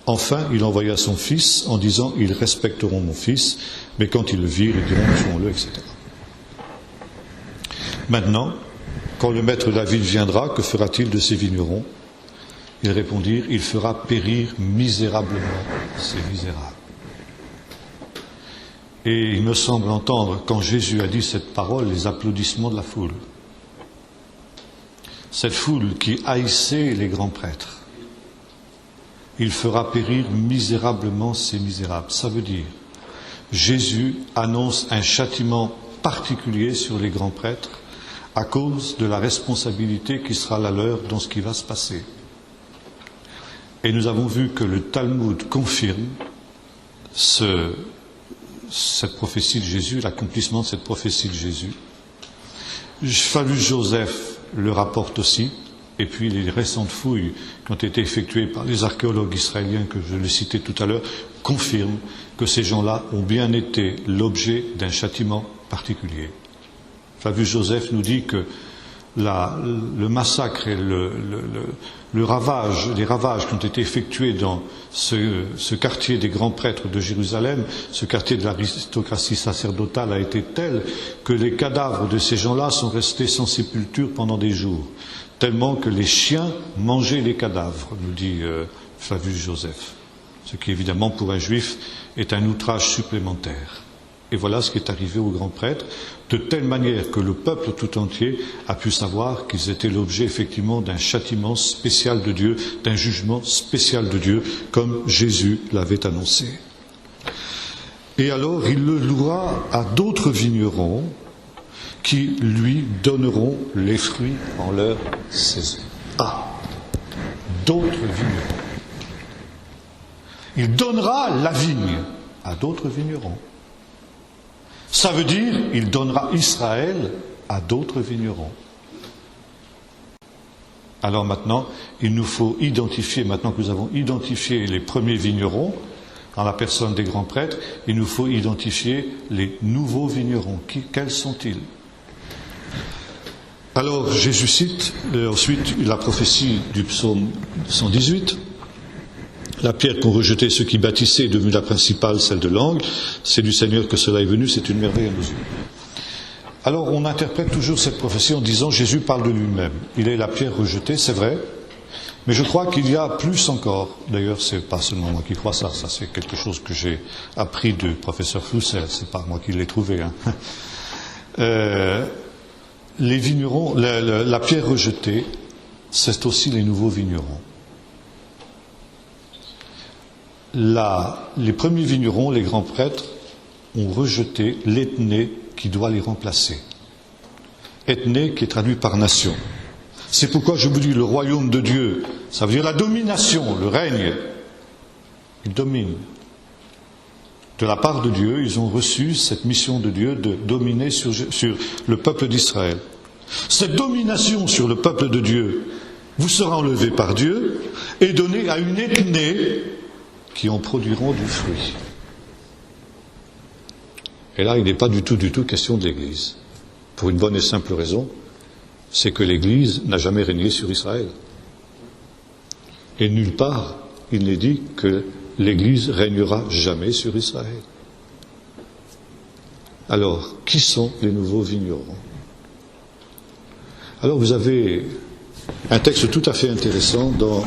Enfin, il envoya son fils en disant « Ils respecteront mon fils », mais quand ils le virent, ils diront « Tuons-le », etc. Maintenant, quand le maître de la ville viendra, que fera-t-il de ces vignerons ? Ils répondirent « Il fera périr misérablement ces misérables ». Et il me semble entendre, quand Jésus a dit cette parole, les applaudissements de la foule. Cette foule qui haïssait les grands prêtres. Il fera périr misérablement ces misérables. Ça veut dire, Jésus annonce un châtiment particulier sur les grands prêtres à cause de la responsabilité qui sera la leur dans ce qui va se passer. Et nous avons vu que le Talmud confirme cette prophétie de Jésus, l'accomplissement de cette prophétie de Jésus. Flavius Joseph le rapporte aussi, et puis les récentes fouilles qui ont été effectuées par les archéologues israéliens que je le citais tout à l'heure confirment que ces gens-là ont bien été l'objet d'un châtiment particulier. Flavius Joseph nous dit que le massacre et les ravages qui ont été effectués dans ce quartier des grands prêtres de Jérusalem, ce quartier de l'aristocratie sacerdotale a été tel que les cadavres de ces gens-là sont restés sans sépulture pendant des jours, tellement que les chiens mangeaient les cadavres, nous dit Flavius Joseph, ce qui évidemment pour un juif est un outrage supplémentaire. Et voilà ce qui est arrivé aux grands prêtres, de telle manière que le peuple tout entier a pu savoir qu'ils étaient l'objet effectivement d'un châtiment spécial de Dieu, d'un jugement spécial de Dieu, comme Jésus l'avait annoncé. Et alors il le louera à d'autres vignerons qui lui donneront les fruits en leur saison. Ah, d'autres vignerons. Il donnera la vigne à d'autres vignerons. Ça veut dire, il donnera Israël à d'autres vignerons. Alors maintenant, il nous faut identifier, maintenant que nous avons identifié les premiers vignerons, dans la personne des grands prêtres, il nous faut identifier les nouveaux vignerons. Quels sont-ils? Alors Jésus cite ensuite la prophétie du psaume 118. La pierre qu'ont rejetée ceux qui bâtissaient est devenue la principale, celle de l'angle. C'est du Seigneur que cela est venu, c'est une merveille à nos yeux. Alors on interprète toujours cette prophétie en disant Jésus parle de lui-même. Il est la pierre rejetée, c'est vrai, mais je crois qu'il y a plus encore. D'ailleurs, c'est pas seulement moi qui crois ça c'est quelque chose que j'ai appris du professeur Floussel, c'est pas moi qui l'ai trouvé. Les vignerons, la pierre rejetée, c'est aussi les nouveaux vignerons. Les premiers vignerons, les grands prêtres, ont rejeté l'ethné qui doit les remplacer. Ethné qui est traduit par nation. C'est pourquoi je vous dis, le royaume de Dieu, ça veut dire la domination, le règne. Ils dominent. De la part de Dieu, ils ont reçu cette mission de Dieu de dominer sur le peuple d'Israël. Cette domination sur le peuple de Dieu vous sera enlevée par Dieu et donnée à une ethnie qui en produiront du fruit. Et là, il n'est pas du tout question de l'Église. Pour une bonne et simple raison, c'est que l'Église n'a jamais régné sur Israël. Et nulle part, il n'est dit que l'Église régnera jamais sur Israël. Alors, qui sont les nouveaux vignerons? Alors, vous avez un texte tout à fait intéressant dans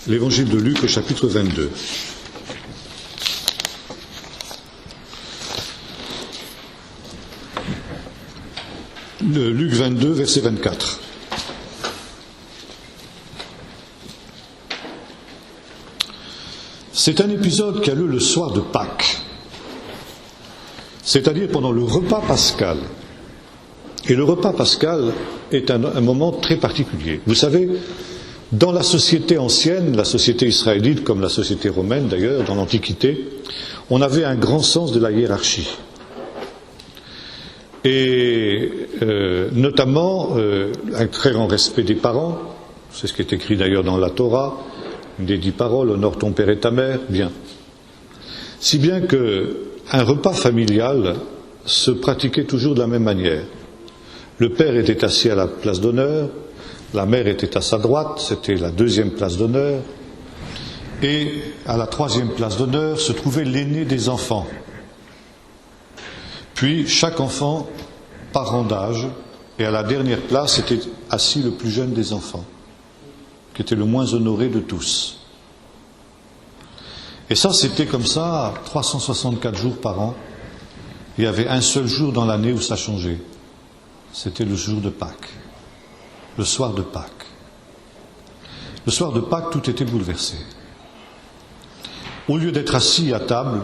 l'Évangile de Luc au chapitre 22. Luc 22, verset 24. C'est un épisode qui a lieu le soir de Pâques, c'est-à-dire pendant le repas pascal. Et le repas pascal est un moment très particulier. Vous savez, dans la société ancienne, la société israélite, comme la société romaine d'ailleurs, dans l'Antiquité, on avait un grand sens de la hiérarchie. Et notamment un très grand respect des parents, c'est ce qui est écrit d'ailleurs dans la Torah, une des 10 paroles, honore ton père et ta mère, bien. Si bien qu'un repas familial se pratiquait toujours de la même manière. Le père était assis à la place d'honneur, la mère était à sa droite, c'était la 2e place d'honneur, et à la 3e place d'honneur se trouvait l'aîné des enfants. Puis chaque enfant par rang d'âge, et à la dernière place était assis le plus jeune des enfants, qui était le moins honoré de tous. Et ça, c'était comme ça 364 jours par an. Il y avait un seul jour dans l'année où ça changeait. C'était le jour de Pâques, le soir de Pâques. Le soir de Pâques, tout était bouleversé. Au lieu d'être assis à table,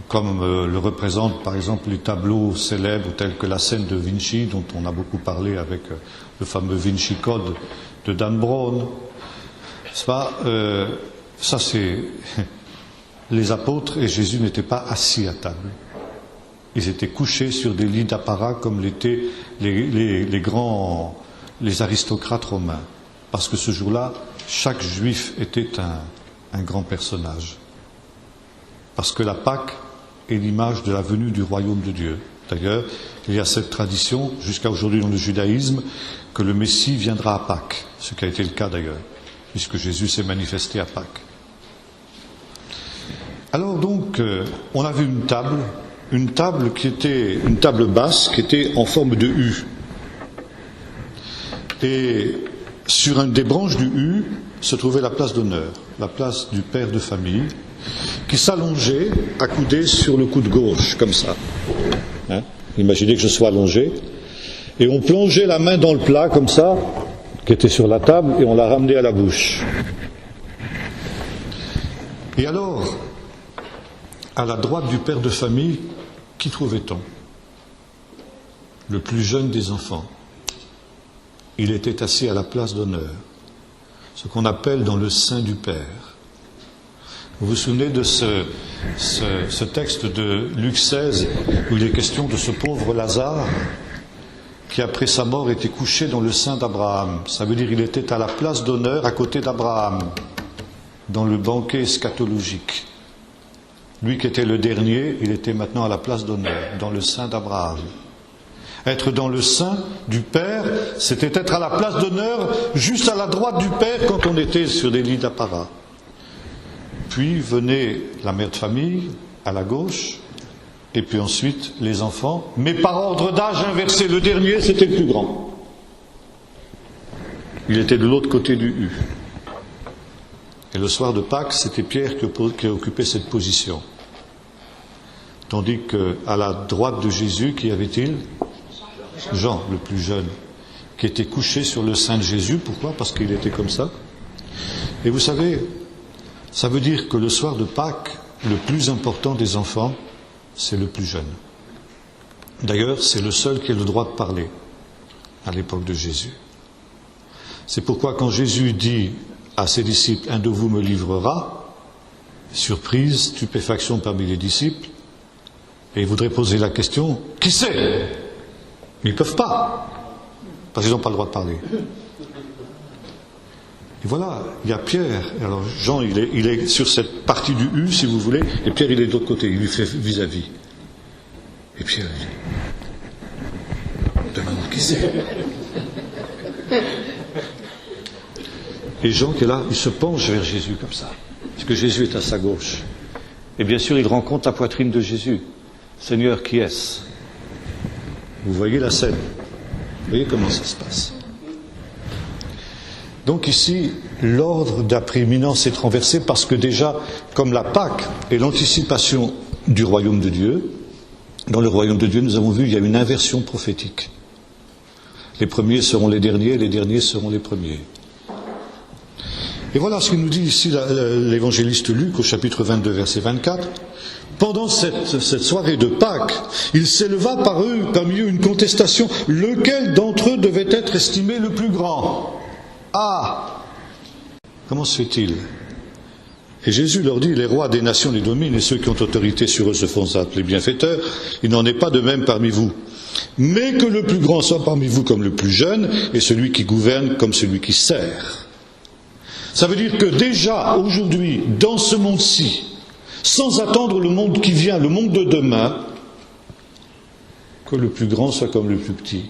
comme le représentent par exemple les tableaux célèbres tels que la scène de Vinci, dont on a beaucoup parlé avec le fameux Vinci Code de Dan Brown. Ça c'est les apôtres et Jésus n'étaient pas assis à table. Ils étaient couchés sur des lits d'apparat comme l'étaient les aristocrates romains. Parce que ce jour-là, chaque juif était un grand personnage. Parce que la Pâque est l'image de la venue du royaume de Dieu. D'ailleurs, il y a cette tradition, jusqu'à aujourd'hui dans le judaïsme, que le Messie viendra à Pâques, ce qui a été le cas d'ailleurs, puisque Jésus s'est manifesté à Pâques. Alors donc, on avait une table qui était une table basse, qui était en forme de U. Et sur une des branches du U se trouvait la place d'honneur, la place du père de famille, qui s'allongeait accoudé sur le coude gauche, comme ça. Imaginez que je sois allongé. Et on plongeait la main dans le plat, comme ça, qui était sur la table, et on la ramenait à la bouche. Et alors, à la droite du père de famille, qui trouvait-on? le plus jeune des enfants. Il était assis à la place d'honneur, ce qu'on appelle dans le sein du Père. Vous vous souvenez de ce texte de Luc 16 où il est question de ce pauvre Lazare qui après sa mort était couché dans le sein d'Abraham. Ça veut dire qu'il était à la place d'honneur à côté d'Abraham, dans le banquet eschatologique. Lui qui était le dernier, il était maintenant à la place d'honneur, dans le sein d'Abraham. Être dans le sein du Père, c'était être à la place d'honneur, juste à la droite du Père quand on était sur des lits d'apparat. Puis venait la mère de famille, à la gauche, et puis ensuite les enfants, mais par ordre d'âge inversé. Le dernier, c'était le plus grand. Il était de l'autre côté du U. Et le soir de Pâques, c'était Pierre qui occupait cette position. Tandis qu'à la droite de Jésus, qui avait-il ? Jean, le plus jeune, qui était couché sur le sein de Jésus. Pourquoi ? Parce qu'il était comme ça. Et vous savez, ça veut dire que le soir de Pâques, le plus important des enfants, c'est le plus jeune. D'ailleurs, c'est le seul qui a le droit de parler à l'époque de Jésus. C'est pourquoi quand Jésus dit à ses disciples, un de vous me livrera, surprise, stupéfaction parmi les disciples, et ils voudraient poser la question, qui c'est ? Mais ils ne peuvent pas, parce qu'ils n'ont pas le droit de parler. Et voilà, il y a Pierre. Alors Jean, il est sur cette partie du U, si vous voulez, et Pierre, il est de l'autre côté, il lui fait vis-à-vis. Et Pierre, il dit, demande qui c'est. Et Jean qui est là, il se penche vers Jésus comme ça, parce que Jésus est à sa gauche. Et bien sûr, il rencontre la poitrine de Jésus. Seigneur, qui est-ce ? Vous voyez la scène. Vous voyez comment ça se passe. Donc ici, l'ordre de la prééminence est renversé parce que déjà, comme la Pâque est l'anticipation du royaume de Dieu, dans le royaume de Dieu, nous avons vu, il y a une inversion prophétique. Les premiers seront les derniers seront les premiers. Et voilà ce que nous dit ici l'évangéliste Luc au chapitre 22, verset 24. Pendant cette soirée de Pâques, il s'éleva parmi eux une contestation. Lequel d'entre eux devait être estimé le plus grand ? Ah ! Comment se fait-il ? Et Jésus leur dit, les rois des nations les dominent et ceux qui ont autorité sur eux se font appeler bienfaiteurs. Il n'en est pas de même parmi vous. Mais que le plus grand soit parmi vous comme le plus jeune et celui qui gouverne comme celui qui sert. Ça veut dire que déjà, aujourd'hui, dans ce monde-ci, sans attendre le monde qui vient, le monde de demain, que le plus grand soit comme le plus petit,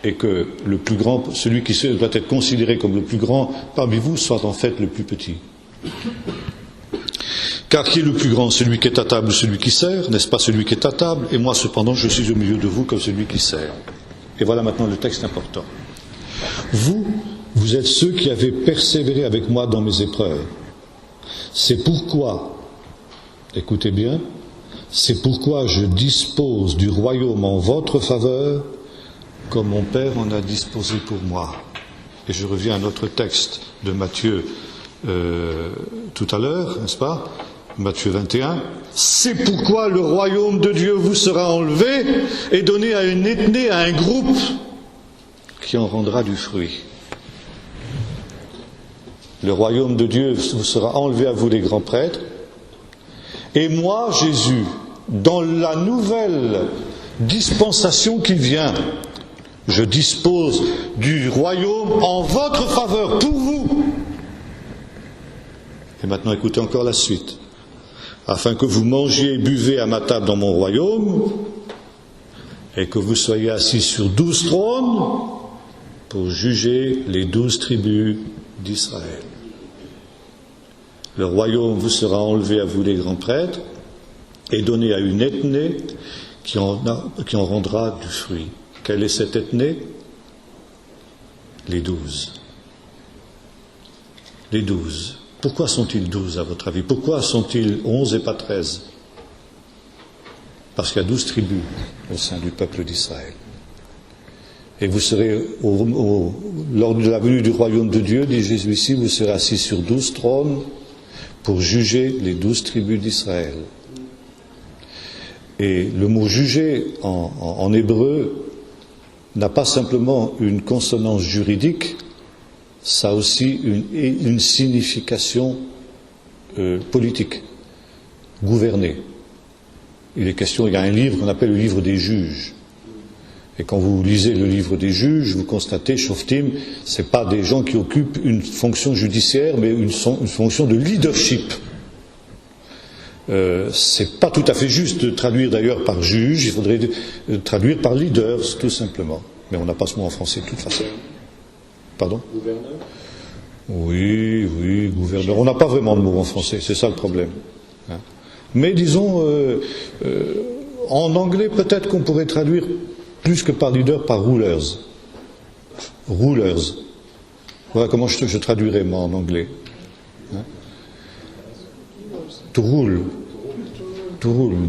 et que le plus grand, celui qui doit être considéré comme le plus grand parmi vous, soit en fait le plus petit. Car qui est le plus grand, celui qui est à table ou celui qui sert, n'est-ce pas celui qui est à table? Et moi cependant, je suis au milieu de vous comme celui qui sert. Et voilà maintenant le texte important. Vous êtes ceux qui avez persévéré avec moi dans mes épreuves. C'est pourquoi, écoutez bien, c'est pourquoi je dispose du royaume en votre faveur, comme mon Père en a disposé pour moi. Et je reviens à notre texte de Matthieu tout à l'heure, n'est-ce pas? Matthieu 21. C'est pourquoi le royaume de Dieu vous sera enlevé et donné à une ethnie, à un groupe qui en rendra du fruit. Le royaume de Dieu vous sera enlevé à vous les grands prêtres. Et moi, Jésus, dans la nouvelle dispensation qui vient, je dispose du royaume en votre faveur, pour vous. Et maintenant, écoutez encore la suite. Afin que vous mangiez et buvez à ma table dans mon royaume, et que vous soyez assis sur 12 trônes, pour juger les 12 tribus d'Israël. Le royaume vous sera enlevé à vous les grands prêtres, et donné à une ethnie qui en rendra du fruit. Quelle est cette ethnie? Les 12. Les 12. Pourquoi sont-ils 12 à votre avis? Pourquoi sont-ils 11 et pas 13? Parce qu'il y a 12 tribus au sein du peuple d'Israël. Et vous serez, lors de la venue du royaume de Dieu, dit Jésus ici, vous serez assis sur 12 trônes pour juger les 12 tribus d'Israël. Et le mot juger en hébreu n'a pas simplement une consonance juridique, ça a aussi une signification politique, gouverner. Il est question, il y a un livre qu'on appelle le livre des juges. Et quand vous lisez le livre des juges, vous constatez, Shoftim, ce n'est pas des gens qui occupent une fonction judiciaire, mais une fonction de leadership. C'est pas tout à fait juste de traduire d'ailleurs par juge, il faudrait traduire par leaders, tout simplement. Mais on n'a pas ce mot en français de toute façon. Pardon ? Gouverneur ? Oui, gouverneur. On n'a pas vraiment de mot en français, c'est ça le problème. Hein. Mais disons, en anglais, peut-être qu'on pourrait traduire plus que par leader, par rulers. Rulers. Voilà comment je traduirais moi en anglais. Hein. To rule,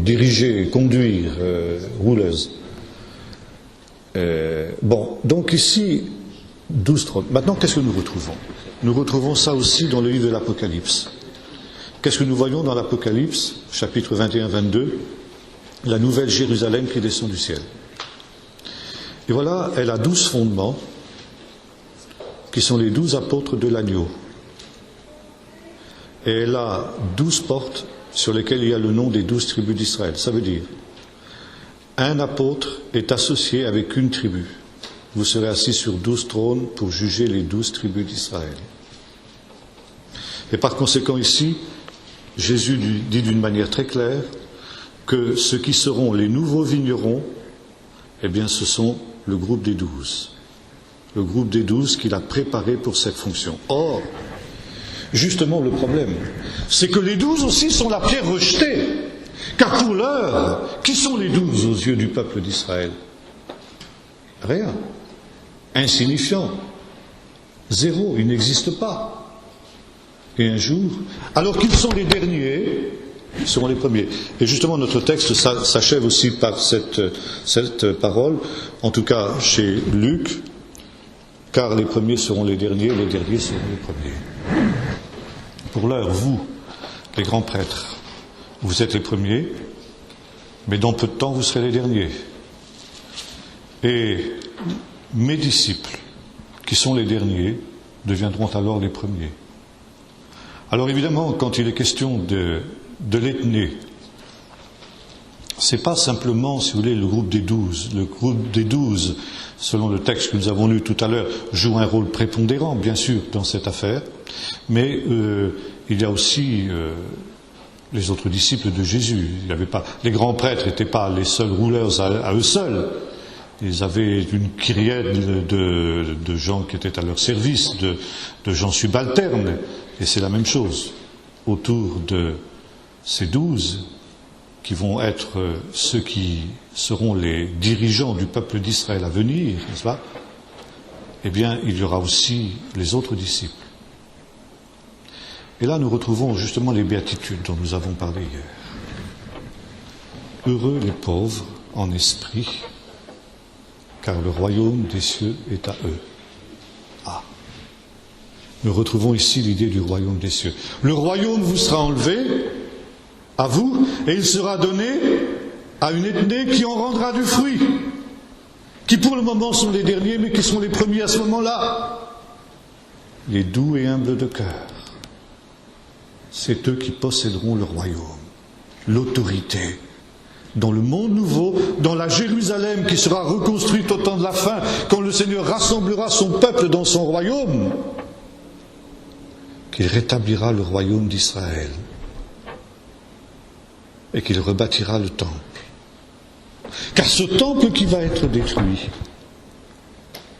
diriger, conduire, rulers. Bon, donc ici, 12 trônes. Maintenant, qu'est-ce que nous retrouvons ? Nous retrouvons ça aussi dans le livre de l'Apocalypse. Qu'est-ce que nous voyons dans l'Apocalypse, chapitre 21-22 ? La nouvelle Jérusalem qui descend du ciel. Et voilà, elle a 12 fondements, qui sont les 12 apôtres de l'agneau. Et elle a 12 portes sur lesquelles il y a le nom des 12 tribus d'Israël. Ça veut dire, un apôtre est associé avec une tribu. Vous serez assis sur 12 trônes pour juger les 12 tribus d'Israël. Et par conséquent ici, Jésus dit d'une manière très claire que ceux qui seront les nouveaux vignerons, eh bien ce sont le groupe des 12. Le groupe des 12 qu'il a préparé pour cette fonction. Or, justement le problème, c'est que les 12 aussi sont la pierre rejetée. Car pour l'heure, qui sont les 12 aux yeux du peuple d'Israël ? Rien. Insignifiant. Zéro, ils n'existent pas. Et un jour, alors qu'ils sont les derniers, ils seront les premiers. Et justement, notre texte s'achève aussi par cette parole, en tout cas chez Luc, car les premiers seront les derniers seront les premiers. Pour l'heure, vous, les grands prêtres, vous êtes les premiers, mais dans peu de temps, vous serez les derniers. Et mes disciples, qui sont les derniers, deviendront alors les premiers. Alors évidemment, quand il est question de l'ethnie, c'est pas simplement, si vous voulez, le groupe des 12. Le groupe des 12, selon le texte que nous avons lu tout à l'heure, joue un rôle prépondérant, bien sûr, dans cette affaire, mais il y a aussi les autres disciples de Jésus. Les grands prêtres n'étaient pas les seuls rouleurs à eux seuls. Ils avaient une kyrielle de gens qui étaient à leur service, de gens subalternes. Et c'est la même chose autour de ces 12 qui vont être ceux qui seront les dirigeants du peuple d'Israël à venir, n'est-ce pas ? Eh bien, il y aura aussi les autres disciples. Et là, nous retrouvons justement les béatitudes dont nous avons parlé hier. Heureux les pauvres en esprit, car le royaume des cieux est à eux. Ah. Nous retrouvons ici l'idée du royaume des cieux. Le royaume vous sera enlevé, à vous, et il sera donné à une ethnie qui en rendra du fruit, qui pour le moment sont les derniers, mais qui sont les premiers à ce moment-là. Les doux et humbles de cœur, c'est eux qui posséderont le royaume, l'autorité. Dans le monde nouveau, dans la Jérusalem qui sera reconstruite au temps de la fin, quand le Seigneur rassemblera son peuple dans son royaume, qu'il rétablira le royaume d'Israël et qu'il rebâtira le temple. Car ce temple qui va être détruit,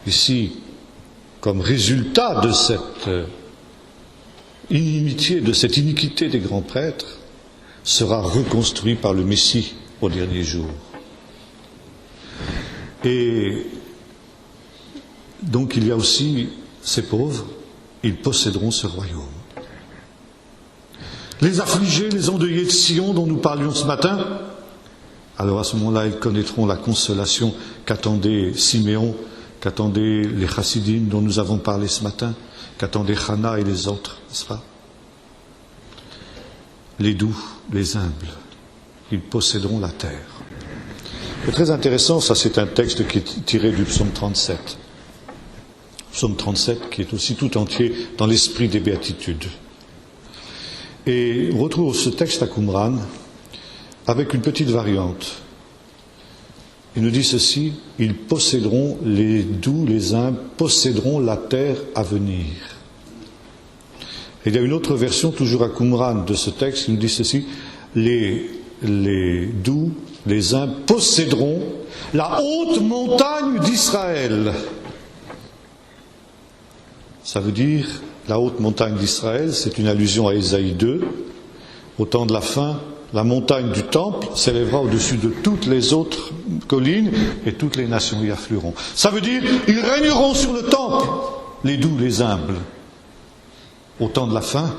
ici, comme résultat de cette inimitié, de cette iniquité des grands prêtres, sera reconstruit par le Messie au dernier jour. Et donc il y a aussi ces pauvres, ils posséderont ce royaume. Les affligés, les endeuillés de Sion dont nous parlions ce matin, alors à ce moment-là, ils connaîtront la consolation qu'attendait Siméon, qu'attendaient les chassidim dont nous avons parlé ce matin, qu'attendaient Chana et les autres, n'est-ce pas ? Les doux, les humbles, ils posséderont la terre. C'est très intéressant, ça c'est un texte qui est tiré du psaume 37. Psaume 37 qui est aussi tout entier dans l'esprit des béatitudes. Et on retrouve ce texte à Qumran avec une petite variante. Il nous dit ceci, ils posséderont, les doux, les humbles, posséderont la terre à venir. Et il y a une autre version, toujours à Qumran, de ce texte, qui nous dit ceci, les doux, les humbles, posséderont la haute montagne d'Israël. Ça veut dire, la haute montagne d'Israël, c'est une allusion à Ésaïe 2, au temps de la fin, la montagne du temple s'élèvera au-dessus de toutes les autres collines et toutes les nations y afflueront. Ça veut dire, ils régneront sur le temple, les doux, les humbles. Au temps de la fin,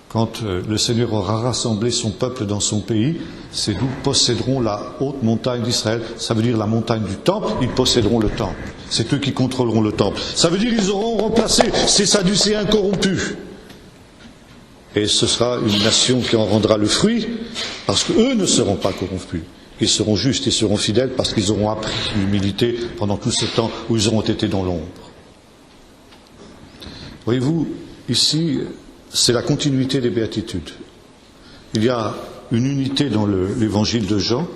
quand le Seigneur aura rassemblé son peuple dans son pays, ces doux posséderont la haute montagne d'Israël. Ça veut dire la montagne du temple, ils posséderont le temple. C'est eux qui contrôleront le temple. Ça veut dire qu'ils auront remplacé ces Sadducéens corrompus. Et ce sera une nation qui en rendra le fruit, parce qu'eux ne seront pas corrompus. Ils seront justes, ils seront fidèles, parce qu'ils auront appris l'humilité pendant tout ce temps où ils auront été dans l'ombre. Voyez-vous, ici, c'est la continuité des béatitudes. Il y a une unité dans l'évangile de Jean,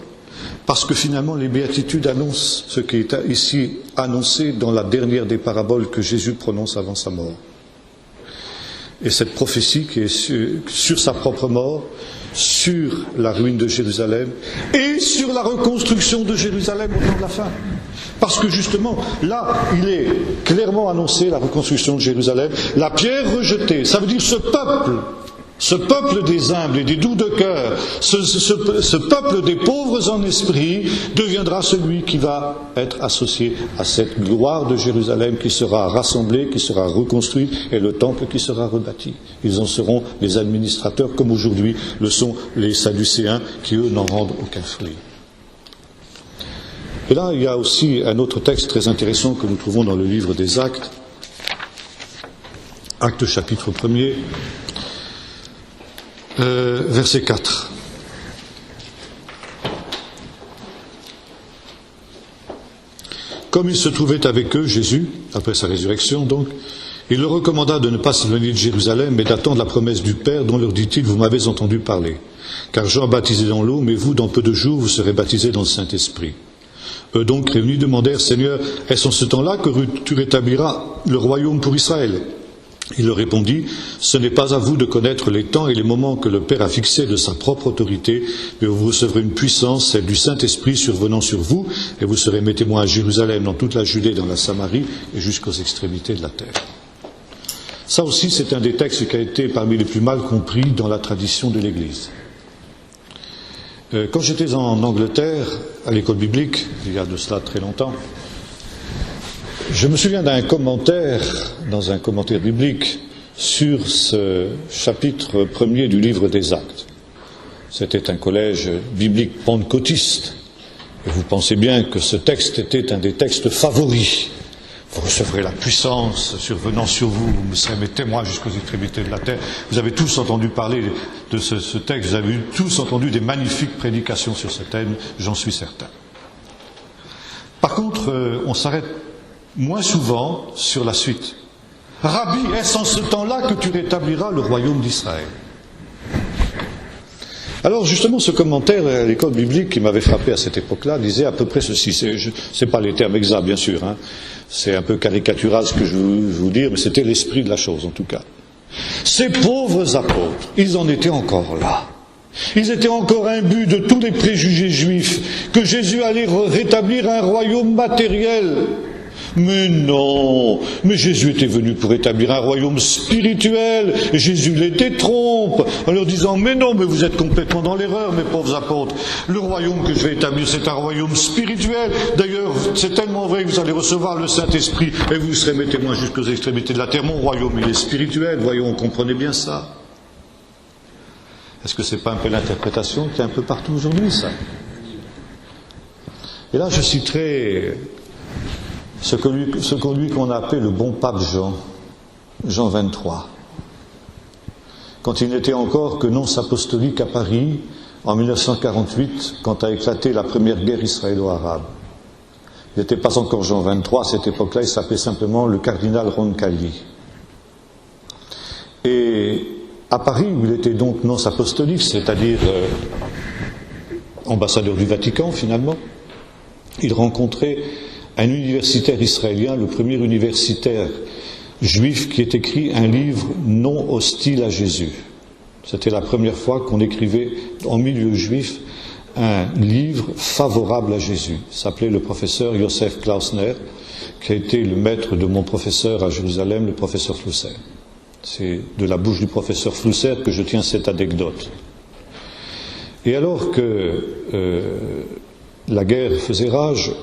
parce que finalement les béatitudes annoncent ce qui est ici annoncé dans la dernière des paraboles que Jésus prononce avant sa mort. Et cette prophétie qui est sur sa propre mort, sur la ruine de Jérusalem et sur la reconstruction de Jérusalem au temps de la fin. Parce que justement, là, il est clairement annoncé, la reconstruction de Jérusalem, la pierre rejetée. Ça veut dire ce peuple des humbles et des doux de cœur, ce peuple des pauvres en esprit, deviendra celui qui va être associé à cette gloire de Jérusalem qui sera rassemblée, qui sera reconstruite, et le temple qui sera rebâti. Ils en seront les administrateurs, comme aujourd'hui le sont les Sadducéens, qui eux n'en rendent aucun fruit. Et là, il y a aussi un autre texte très intéressant que nous trouvons dans le livre des Actes, Actes chapitre 1er, verset 4. Comme il se trouvait avec eux, Jésus, après sa résurrection donc, il leur recommanda de ne pas s'éloigner de Jérusalem, mais d'attendre la promesse du Père, dont leur dit-il, vous m'avez entendu parler. Car Jean baptisait dans l'eau, mais vous, dans peu de jours, vous serez baptisés dans le Saint-Esprit. Eux donc, réunis, demandèrent, Seigneur, est-ce en ce temps-là que tu rétabliras le royaume pour Israël ? Il leur répondit, ce n'est pas à vous de connaître les temps et les moments que le Père a fixés de sa propre autorité, mais vous recevrez une puissance, celle du Saint-Esprit survenant sur vous, et vous serez mes témoins à Jérusalem, dans toute la Judée, dans la Samarie, et jusqu'aux extrémités de la terre. Ça aussi, c'est un des textes qui a été parmi les plus mal compris dans la tradition de l'Église. Quand j'étais en Angleterre, à l'école biblique, il y a de cela très longtemps, je me souviens d'un commentaire, dans un commentaire biblique, sur ce chapitre 1er du livre des Actes. C'était un collège biblique pentecôtiste. Et vous pensez bien que ce texte était un des textes favoris. Vous recevrez la puissance survenant sur vous, vous serez mes témoins jusqu'aux extrémités de la terre. Vous avez tous entendu parler de ce texte, vous avez tous entendu des magnifiques prédications sur ce thème, j'en suis certain. Par contre, on s'arrête moins souvent sur la suite. Rabbi, est-ce en ce temps-là que tu rétabliras le royaume d'Israël ? Alors justement, ce commentaire à l'école biblique qui m'avait frappé à cette époque-là disait à peu près ceci. C'est pas les termes exacts, bien sûr. C'est un peu caricatural ce que je veux vous dire, mais c'était l'esprit de la chose, en tout cas. Ces pauvres apôtres, ils en étaient encore là. Ils étaient encore imbus de tous les préjugés juifs, que Jésus allait rétablir un royaume matériel. Mais non, mais Jésus était venu pour établir un royaume spirituel, et Jésus les détrompe, en leur disant, mais non, mais vous êtes complètement dans l'erreur, mes pauvres apôtres. Le royaume que je vais établir, c'est un royaume spirituel. D'ailleurs, c'est tellement vrai que vous allez recevoir le Saint-Esprit, et vous serez mes témoins jusqu'aux extrémités de la terre. Mon royaume, il est spirituel, voyons, comprenez bien ça. Est-ce que c'est pas un peu l'interprétation qui est un peu partout aujourd'hui, ça ? Et là, je citerai ce qu'on a appelé le bon pape Jean 23. Quand il n'était encore que nonce apostolique à Paris, en 1948, quand a éclaté la première guerre israélo-arabe. Il n'était pas encore Jean 23, à cette époque-là, il s'appelait simplement le cardinal Roncalli. Et à Paris, où il était donc nonce apostolique, c'est-à-dire ambassadeur du Vatican finalement, il rencontrait un universitaire israélien, le premier universitaire juif qui ait écrit un livre non hostile à Jésus. C'était la première fois qu'on écrivait en milieu juif un livre favorable à Jésus. Il s'appelait le professeur Yosef Klausner, qui a été le maître de mon professeur à Jérusalem, le professeur Flusser. C'est de la bouche du professeur Flusser que je tiens cette anecdote. Et alors que la guerre faisait rage,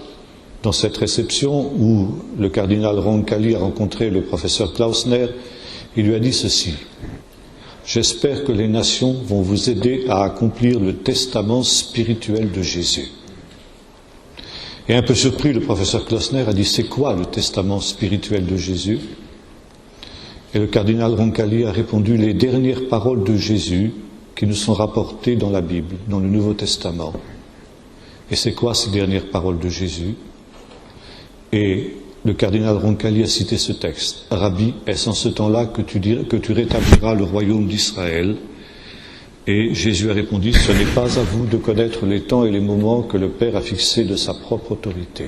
dans cette réception où le cardinal Roncalli a rencontré le professeur Klausner, il lui a dit ceci: « J'espère que les nations vont vous aider à accomplir le testament spirituel de Jésus. » Et un peu surpris, le professeur Klausner a dit « C'est quoi le testament spirituel de Jésus ?» Et le cardinal Roncalli a répondu « Les dernières paroles de Jésus qui nous sont rapportées dans la Bible, dans le Nouveau Testament. » Et c'est quoi ces dernières paroles de Jésus ? Et le cardinal Roncalli a cité ce texte. « Rabbi, est-ce en ce temps-là que tu rétabliras le royaume d'Israël ?» Et Jésus a répondu « Ce n'est pas à vous de connaître les temps et les moments que le Père a fixés de sa propre autorité. »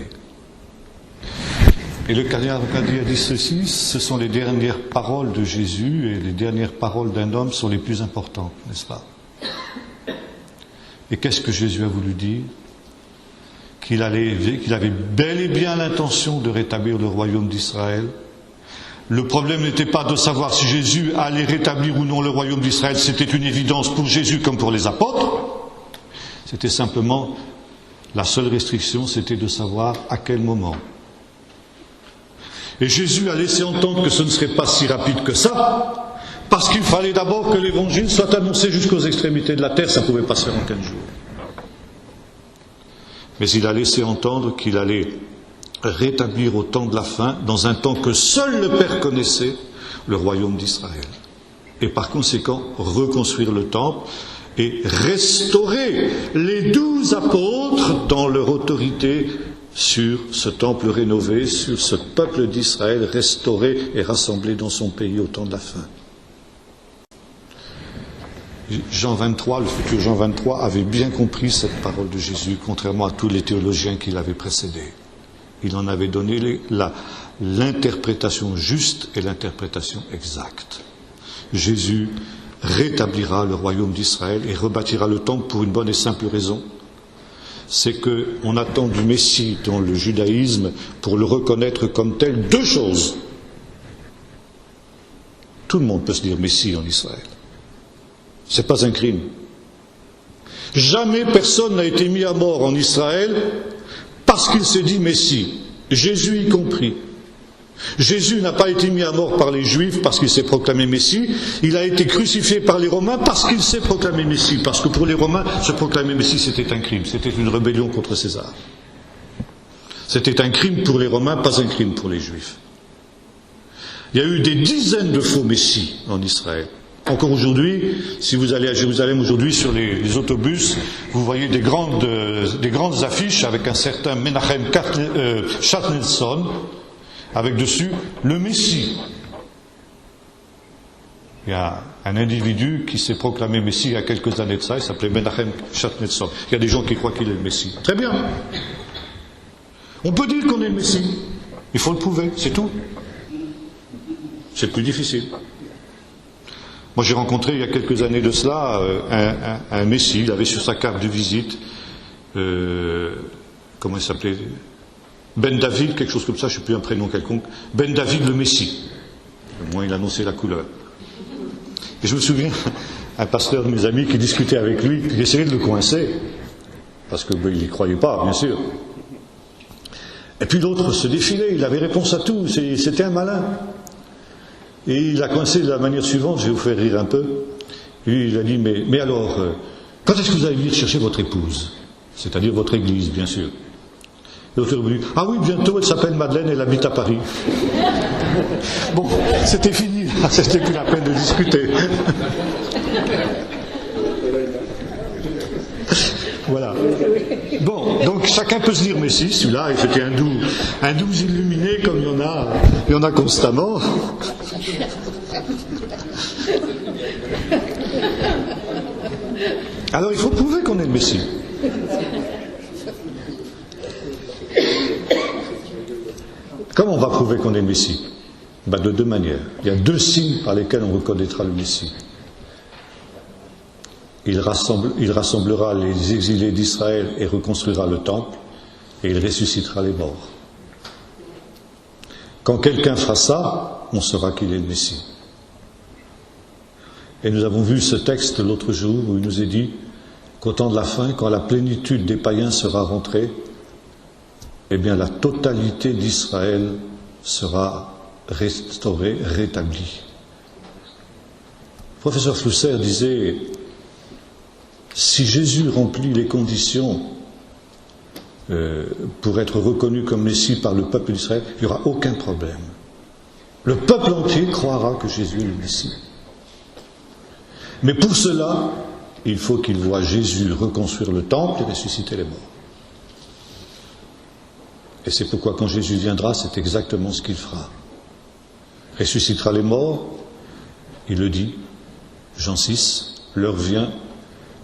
Et le cardinal Roncalli a dit ceci: ce sont les dernières paroles de Jésus, et les dernières paroles d'un homme sont les plus importantes, n'est-ce pas? Et qu'est-ce que Jésus a voulu dire? Qu'il avait bel et bien l'intention de rétablir le royaume d'Israël. Le problème n'était pas de savoir si Jésus allait rétablir ou non le royaume d'Israël, c'était une évidence pour Jésus comme pour les apôtres. C'était simplement, la seule restriction, c'était de savoir à quel moment. Et Jésus a laissé entendre que ce ne serait pas si rapide que ça, parce qu'il fallait d'abord que l'évangile soit annoncé jusqu'aux extrémités de la terre, ça ne pouvait pas se faire en 15 jours. Mais il a laissé entendre qu'il allait rétablir au temps de la fin, dans un temps que seul le Père connaissait, le royaume d'Israël. Et par conséquent, reconstruire le temple et restaurer les 12 apôtres dans leur autorité sur ce temple rénové, sur ce peuple d'Israël restauré et rassemblé dans son pays au temps de la fin. Jean 23, le futur Jean 23, avait bien compris cette parole de Jésus, contrairement à tous les théologiens qui l'avaient précédé. Il en avait donné l'interprétation juste et l'interprétation exacte. Jésus rétablira le royaume d'Israël et rebâtira le temple pour une bonne et simple raison. C'est qu'on attend du Messie dans le judaïsme, pour le reconnaître comme tel, deux choses. Tout le monde peut se dire Messie en Israël. Ce n'est pas un crime. Jamais personne n'a été mis à mort en Israël parce qu'il s'est dit Messie, Jésus y compris. Jésus n'a pas été mis à mort par les Juifs parce qu'il s'est proclamé Messie, il a été crucifié par les Romains parce qu'il s'est proclamé Messie, parce que pour les Romains, se proclamer Messie c'était un crime, c'était une rébellion contre César. C'était un crime pour les Romains, pas un crime pour les Juifs. Il y a eu des dizaines de faux Messies en Israël. Encore aujourd'hui, si vous allez à Jérusalem aujourd'hui sur les autobus, vous voyez des grandes affiches avec un certain Menachem Katnelson, avec dessus le Messie. Il y a un individu qui s'est proclamé Messie il y a quelques années de ça, il s'appelait Menachem Katnelson. Il y a des gens qui croient qu'il est le Messie. Très bien. On peut dire qu'on est le Messie. Il faut le prouver, c'est tout. C'est plus difficile. Moi, j'ai rencontré il y a quelques années de cela un Messie. Il avait sur sa carte de visite, comment il s'appelait, Ben David, quelque chose comme ça, je ne sais plus un prénom quelconque. Ben David le Messie. Au moins, il annonçait la couleur. Et je me souviens, un pasteur de mes amis qui discutait avec lui, qui essayait de le coincer, parce qu'il n'y croyait pas, bien sûr. Et puis l'autre se défilait, il avait réponse à tout, c'était un malin. Et il a coincé de la manière suivante, je vais vous faire rire un peu. Il a dit, mais alors, quand est-ce que vous allez venir chercher votre épouse? C'est-à-dire votre église, bien sûr. L'autre a dit, ah oui, bientôt, elle s'appelle Madeleine, elle habite à Paris. Bon, c'était fini, c'était plus la peine de discuter. Voilà. Bon, donc chacun peut se dire Messie, celui-là, c'était un doux illuminé comme il y en a constamment. Alors il faut prouver qu'on est le Messie. Comment on va prouver qu'on est le Messie? De deux manières. Il y a deux signes par lesquels on reconnaîtra le Messie. Il rassemblera les exilés d'Israël et reconstruira le temple, et il ressuscitera les morts. Quand quelqu'un fera ça, on saura qu'il est le Messie. Et nous avons vu ce texte l'autre jour où il nous est dit qu'au temps de la fin, quand la plénitude des païens sera rentrée, eh bien la totalité d'Israël sera restaurée, rétablie. Le professeur Flusser disait, si Jésus remplit les conditions pour être reconnu comme Messie par le peuple d'Israël, il n'y aura aucun problème. Le peuple entier croira que Jésus est le Messie. Mais pour cela, il faut qu'il voie Jésus reconstruire le temple et ressusciter les morts. Et c'est pourquoi quand Jésus viendra, c'est exactement ce qu'il fera. Ressuscitera les morts, il le dit, Jean 6, l'heure vient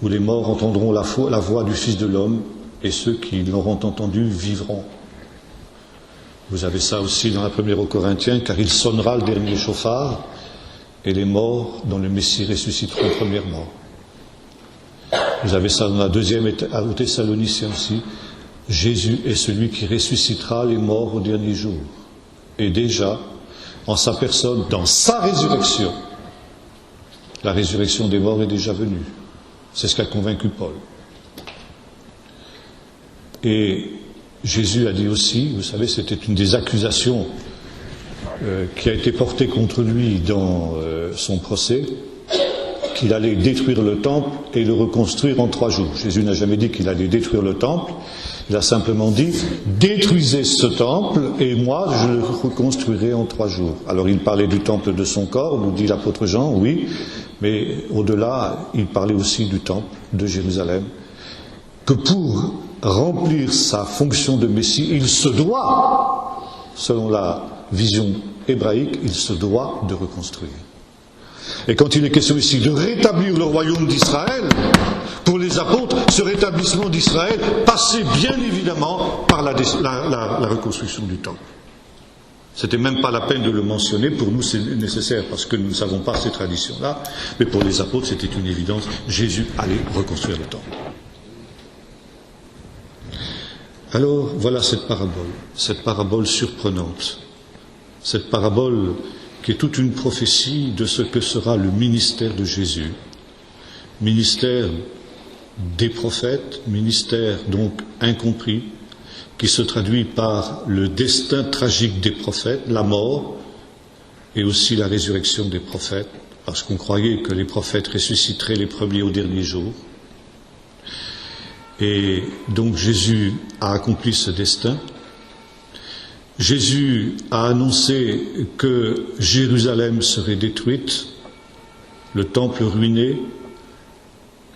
où les morts entendront la voix du Fils de l'homme, et ceux qui l'auront entendu vivront. Vous avez ça aussi dans la première aux Corinthiens, car il sonnera le dernier chauffard, et les morts dont le Messie ressusciteront premièrement. Vous avez ça dans la deuxième aux Thessaloniciens aussi. Jésus est celui qui ressuscitera les morts au dernier jour. Et déjà, en sa personne, dans sa résurrection, la résurrection des morts est déjà venue. C'est ce qu'a convaincu Paul. Et Jésus a dit aussi, vous savez, c'était une des accusations qui a été portée contre lui dans son procès, qu'il allait détruire le temple et le reconstruire en 3 jours. Jésus n'a jamais dit qu'il allait détruire le temple, il a simplement dit « Détruisez ce temple et moi je le reconstruirai en 3 jours ». Alors il parlait du temple de son corps, nous dit l'apôtre Jean, oui, mais au-delà, il parlait aussi du temple de Jérusalem, que pour remplir sa fonction de Messie, il se doit, selon la vision hébraïque, il se doit de reconstruire. Et quand il est question ici de rétablir le royaume d'Israël, pour les apôtres, ce rétablissement d'Israël passait bien évidemment par la reconstruction du temple. C'était même pas la peine de le mentionner, pour nous c'est nécessaire parce que nous ne savons pas ces traditions-là, mais pour les apôtres c'était une évidence, Jésus allait reconstruire le temple. Alors voilà cette parabole surprenante, cette parabole qui est toute une prophétie de ce que sera le ministère de Jésus. Ministère des prophètes, ministère donc incompris, qui se traduit par le destin tragique des prophètes, la mort, et aussi la résurrection des prophètes, parce qu'on croyait que les prophètes ressusciteraient les premiers au dernier jour. Et donc Jésus a accompli ce destin. Jésus a annoncé que Jérusalem serait détruite, le temple ruiné,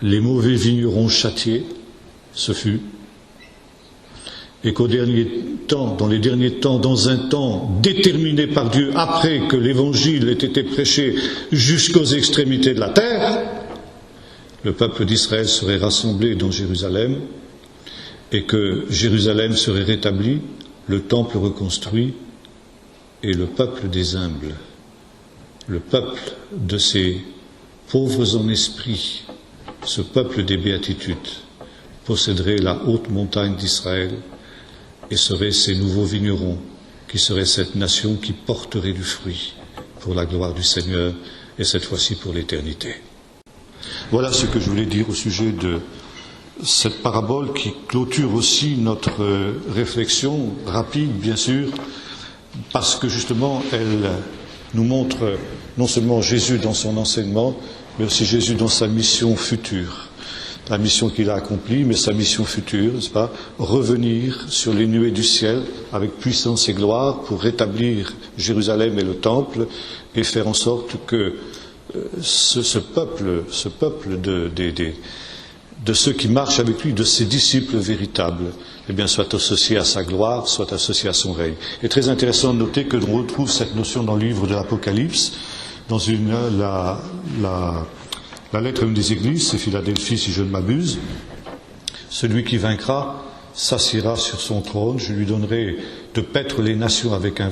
les mauvais vignerons châtiés, ce fut, et qu'au dernier temps, dans les derniers temps, dans un temps déterminé par Dieu, après que l'Évangile ait été prêché jusqu'aux extrémités de la terre, le peuple d'Israël serait rassemblé dans Jérusalem, et que Jérusalem serait rétablie, le temple reconstruit, et le peuple des humbles, le peuple de ces pauvres en esprit, ce peuple des béatitudes, posséderait la haute montagne d'Israël et seraient ces nouveaux vignerons, qui seraient cette nation qui porterait du fruit pour la gloire du Seigneur et cette fois-ci pour l'éternité. Voilà ce que je voulais dire au sujet de cette parabole qui clôture aussi notre réflexion rapide, bien sûr, parce que justement elle nous montre non seulement Jésus dans son enseignement, mais aussi Jésus dans sa mission future. La mission qu'il a accomplie, mais sa mission future, n'est-ce pas? Revenir sur les nuées du ciel avec puissance et gloire pour rétablir Jérusalem et le temple et faire en sorte que ce peuple de ceux qui marchent avec lui, de ses disciples véritables, eh bien, soit associés à sa gloire, soit associés à son règne. Il est très intéressant de noter que l'on retrouve cette notion dans le livre de l'Apocalypse, dans la lettre à une des églises, c'est Philadelphie si je ne m'abuse. Celui qui vaincra s'assiera sur son trône, je lui donnerai de paître les nations avec une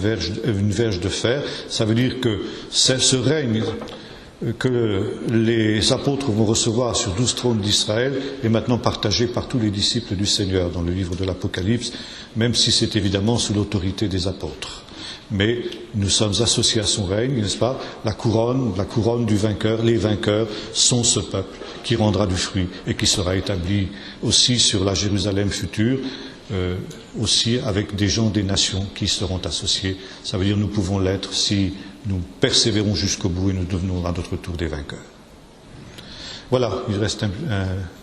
verge de fer. Ça veut dire que ce règne que les apôtres vont recevoir sur 12 trônes d'Israël est maintenant partagé par tous les disciples du Seigneur dans le livre de l'Apocalypse, même si c'est évidemment sous l'autorité des apôtres. Mais nous sommes associés à son règne, n'est-ce pas? La couronne du vainqueur, les vainqueurs sont ce peuple qui rendra du fruit et qui sera établi aussi sur la Jérusalem future, aussi avec des gens des nations qui seront associés. Ça veut dire que nous pouvons l'être si nous persévérons jusqu'au bout et nous devenons à notre tour des vainqueurs. Voilà, il reste un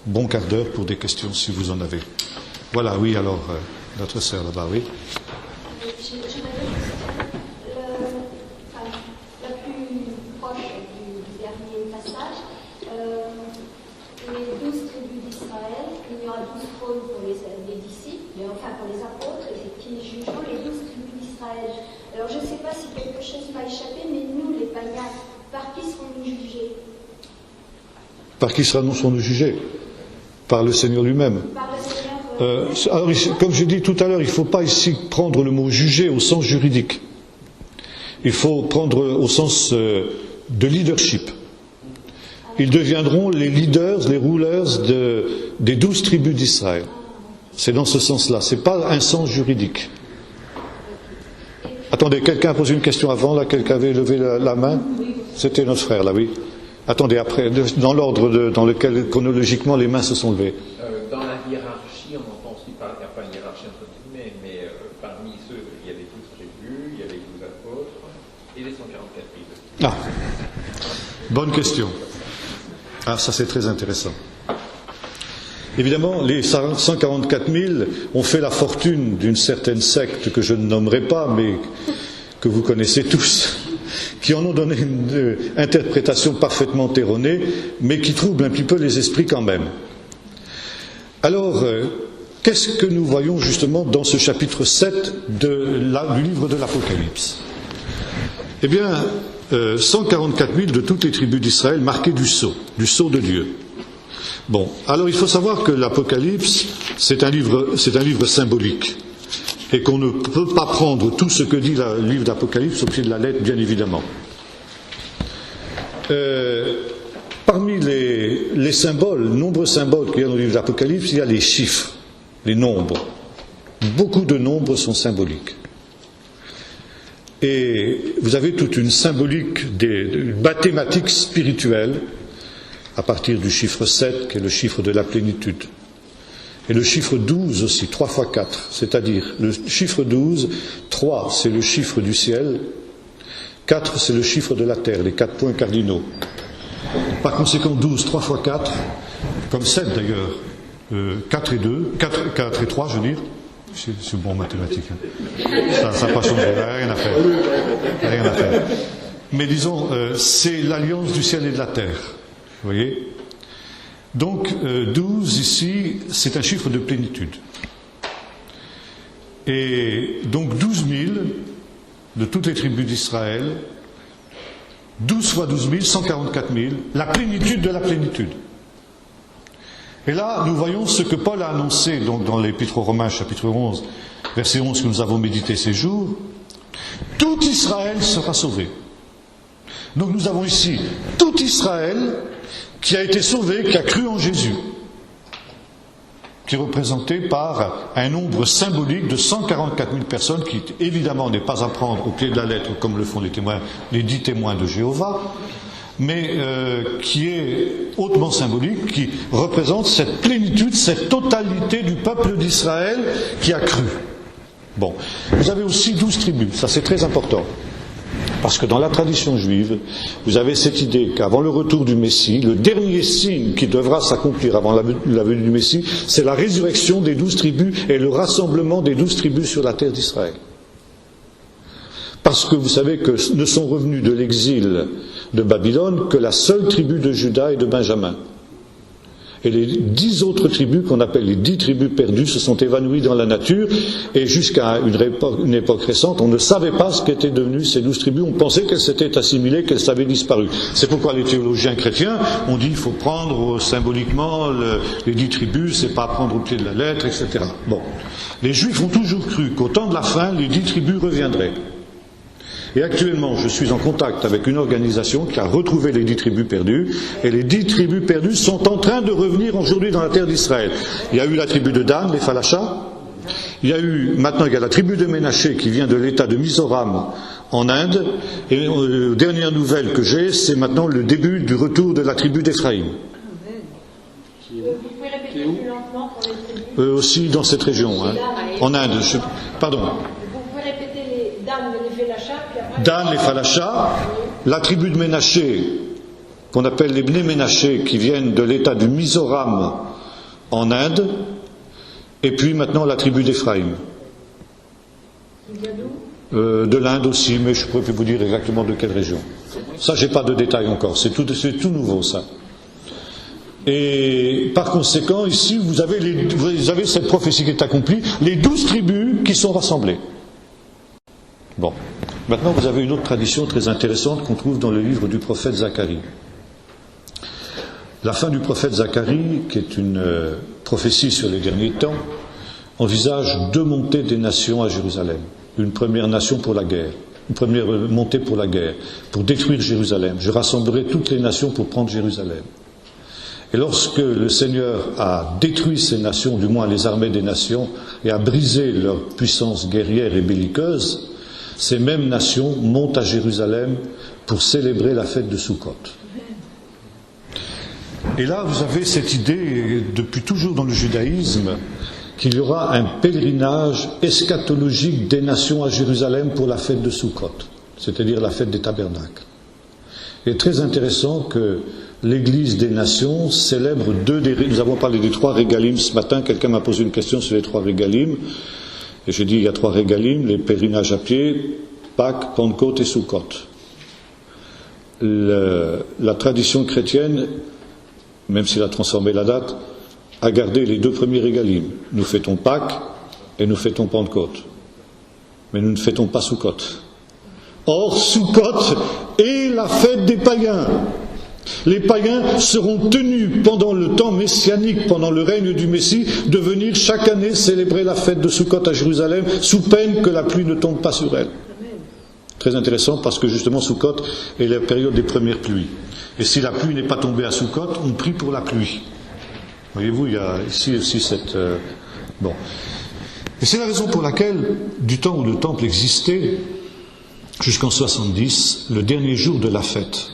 bon quart d'heure pour des questions si vous en avez. Voilà, oui, alors, notre sœur là-bas, oui. La plus proche du dernier passage, les 12 tribus d'Israël, il y aura 12 trônes pour les disciples, enfin pour les apôtres, et qui jugeront les 12 tribus d'Israël. Alors je ne sais pas si quelque chose m'a échappé, mais nous, les païens, par qui serons-nous jugés? Par qui serons-nous jugés? Par le Seigneur lui-même. Par le Seigneur. Alors, comme je dis tout à l'heure, il ne faut pas ici prendre le mot juger au sens juridique. Il faut prendre au sens de leadership. Ils deviendront les leaders, les rulers des 12 tribus d'Israël. C'est dans ce sens-là. Ce n'est pas un sens juridique. Attendez, quelqu'un a posé une question avant, là, quelqu'un avait levé la main? C'était notre frère, là, oui. Attendez, après, dans l'ordre dans lequel, chronologiquement, les mains se sont levées. Dans la hiérarchie, on entend aussi parler, il n'y a pas une hiérarchie entre guillemets, mais parmi ceux, il y a les 12 tribus, il y a les 12 apôtres et les 144 000. Ah, bonne question. Ah, ça c'est très intéressant. Évidemment, les 144 000 ont fait la fortune d'une certaine secte que je ne nommerai pas, mais que vous connaissez tous, qui en ont donné une interprétation parfaitement erronée, mais qui trouble un petit peu les esprits quand même. Alors, qu'est-ce que nous voyons justement dans ce chapitre 7 du livre de l'Apocalypse? Eh bien, 144 000 de toutes les tribus d'Israël marquées du sceau de Dieu. Bon, alors il faut savoir que l'Apocalypse, c'est un livre symbolique, et qu'on ne peut pas prendre tout ce que dit le livre d'Apocalypse au pied de la lettre, bien évidemment. Parmi les symboles, nombreux symboles qu'il y a dans le livre d'Apocalypse, il y a les chiffres, les nombres. Beaucoup de nombres sont symboliques. Et vous avez toute une symbolique des mathématiques spirituelles à partir du chiffre 7, qui est le chiffre de la plénitude. Et le chiffre 12 aussi, 3 fois 4, c'est-à-dire le chiffre 12, 3 c'est le chiffre du ciel, 4 c'est le chiffre de la terre, les 4 points cardinaux. Par conséquent, 12, 3 fois 4, comme 7 d'ailleurs, 4 et 2, 4 et 3 je veux dire, c'est bon en mathématiques, hein. Ça n'a pas changé, rien à faire. Mais disons, c'est l'alliance du ciel et de la terre, vous voyez. Donc 12 ici, c'est un chiffre de plénitude. Et donc 12 000 de toutes les tribus d'Israël, 12 fois 12 000, 144 000, la plénitude de la plénitude. Et là, nous voyons ce que Paul a annoncé donc, dans l'Épître aux Romains, chapitre 11, verset 11, que nous avons médité ces jours. Tout Israël sera sauvé. Donc nous avons ici tout Israël qui a été sauvé, qui a cru en Jésus, qui est représenté par un nombre symbolique de 144 000 personnes, qui évidemment n'est pas à prendre au pied de la lettre comme le font les 10 témoins de Jéhovah, mais qui est hautement symbolique, qui représente cette plénitude, cette totalité du peuple d'Israël qui a cru. Bon, vous avez aussi 12 tribus, ça c'est très important. Parce que dans la tradition juive, vous avez cette idée qu'avant le retour du Messie, le dernier signe qui devra s'accomplir avant la venue du Messie, c'est la résurrection des 12 tribus et le rassemblement des 12 tribus sur la terre d'Israël. Parce que vous savez que ne sont revenus de l'exil de Babylone que la seule tribu de Juda et de Benjamin. Et les 10 autres tribus, qu'on appelle les 10 tribus perdues, se sont évanouies dans la nature, et jusqu'à une époque récente, on ne savait pas ce qu'étaient devenues ces 12 tribus, on pensait qu'elles s'étaient assimilées, qu'elles avaient disparu. C'est pourquoi les théologiens chrétiens ont dit qu'il faut prendre symboliquement les 10 tribus, c'est pas prendre au pied de la lettre, etc. Bon. Les Juifs ont toujours cru qu'au temps de la fin, les 10 tribus reviendraient. Et actuellement, je suis en contact avec une organisation qui a retrouvé les 10 tribus perdues, et les 10 tribus perdues sont en train de revenir aujourd'hui dans la terre d'Israël. Il y a eu la tribu de Dan, les Falachas. Maintenant il y a la tribu de Ménaché qui vient de l'état de Mizoram en Inde, et dernière nouvelle que j'ai, c'est maintenant le début du retour de la tribu d'Éphraïm. Vous pouvez répéter plus lentement pour les tribus Aussi dans cette région, hein, en Inde. Pardon. Vous pouvez répéter les Dan, les Falachas, puis après... Dan, les Falachas, la tribu de Ménaché, qu'on appelle les Bné Ménaché, qui viennent de l'état du Mizoram en Inde, et puis maintenant la tribu d'Éphraïm. De l'Inde aussi, mais je ne pourrais plus vous dire exactement de quelle région. Ça, j'ai pas de détails encore, c'est tout nouveau ça. Et par conséquent, ici, vous avez cette prophétie qui est accomplie, les 12 tribus qui sont rassemblées. Bon. Maintenant, vous avez une autre tradition très intéressante qu'on trouve dans le livre du prophète Zacharie. La fin du prophète Zacharie, qui est une prophétie sur les derniers temps, envisage 2 montées des nations à Jérusalem. Une première nation pour la guerre, une première montée pour la guerre, pour détruire Jérusalem. Je rassemblerai toutes les nations pour prendre Jérusalem. Et lorsque le Seigneur a détruit ces nations, du moins les armées des nations, et a brisé leur puissance guerrière et belliqueuse, ces mêmes nations montent à Jérusalem pour célébrer la fête de Sukkot. Et là, vous avez cette idée, depuis toujours dans le judaïsme, qu'il y aura un pèlerinage eschatologique des nations à Jérusalem pour la fête de Sukkot, c'est-à-dire la fête des tabernacles. Il est très intéressant que l'Église des nations célèbre nous avons parlé des 3 régalim ce matin, quelqu'un m'a posé une question sur les 3 régalim, et j'ai dit il y a 3 régalim, les pèlerinages à pied, Pâques, Pentecôte et Sukkot. La tradition chrétienne, même s'il a transformé la date, a gardé les 2 premiers régalim. Nous fêtons Pâques et nous fêtons Pentecôte. Mais nous ne fêtons pas Sukkot. Or, Sukkot est la fête des païens. Les païens seront tenus pendant le temps messianique, pendant le règne du Messie, de venir chaque année célébrer la fête de Sukkot à Jérusalem, sous peine que la pluie ne tombe pas sur elle. Très intéressant parce que justement Sukkot est la période des premières pluies. Et si la pluie n'est pas tombée à Sukkot, on prie pour la pluie. Voyez-vous, il y a ici aussi cette... Bon. Et c'est la raison pour laquelle, du temps où le temple existait, jusqu'en 70, le dernier jour de la fête,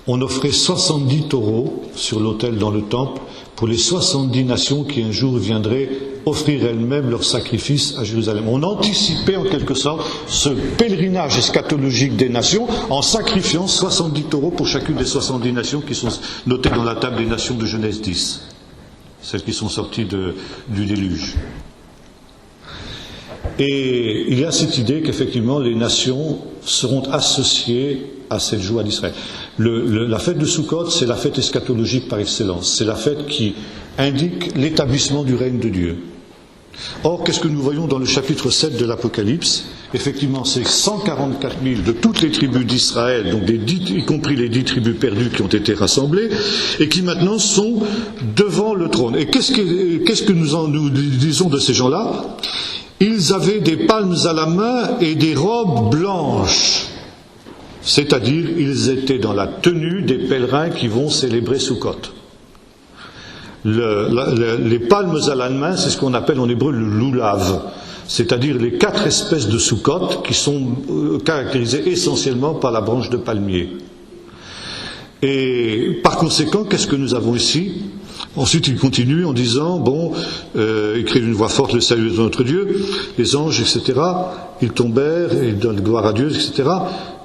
on offrait 70 taureaux sur l'autel dans le temple pour les 70 nations qui un jour viendraient offrir elles-mêmes leur sacrifice à Jérusalem. On anticipait en quelque sorte ce pèlerinage eschatologique des nations en sacrifiant 70 taureaux pour chacune des 70 nations qui sont notées dans la table des nations de Genèse 10, celles qui sont sorties du déluge. Et il y a cette idée qu'effectivement les nations seront associées à cette joie d'Israël. La fête de Sukkot, c'est la fête eschatologique par excellence. C'est la fête qui indique l'établissement du règne de Dieu. Or, qu'est-ce que nous voyons dans le chapitre 7 de l'Apocalypse? Effectivement, c'est 144 000 de toutes les tribus d'Israël, donc y compris les 10 tribus perdues qui ont été rassemblées, et qui maintenant sont devant le trône. Et qu'est-ce que nous disons de ces gens-là? Ils avaient des palmes à la main et des robes blanches. C'est-à-dire, ils étaient dans la tenue des pèlerins qui vont célébrer Sukkot. Les palmes à la main, c'est ce qu'on appelle en hébreu le lulav, c'est-à-dire les 4 espèces de Sukkot qui sont caractérisées essentiellement par la branche de palmier. Et par conséquent, qu'est-ce que nous avons ici? Ensuite, il continue en disant, il crie d'une voix forte le salut de notre Dieu, les anges, etc., ils tombèrent et donnent gloire à Dieu, etc.,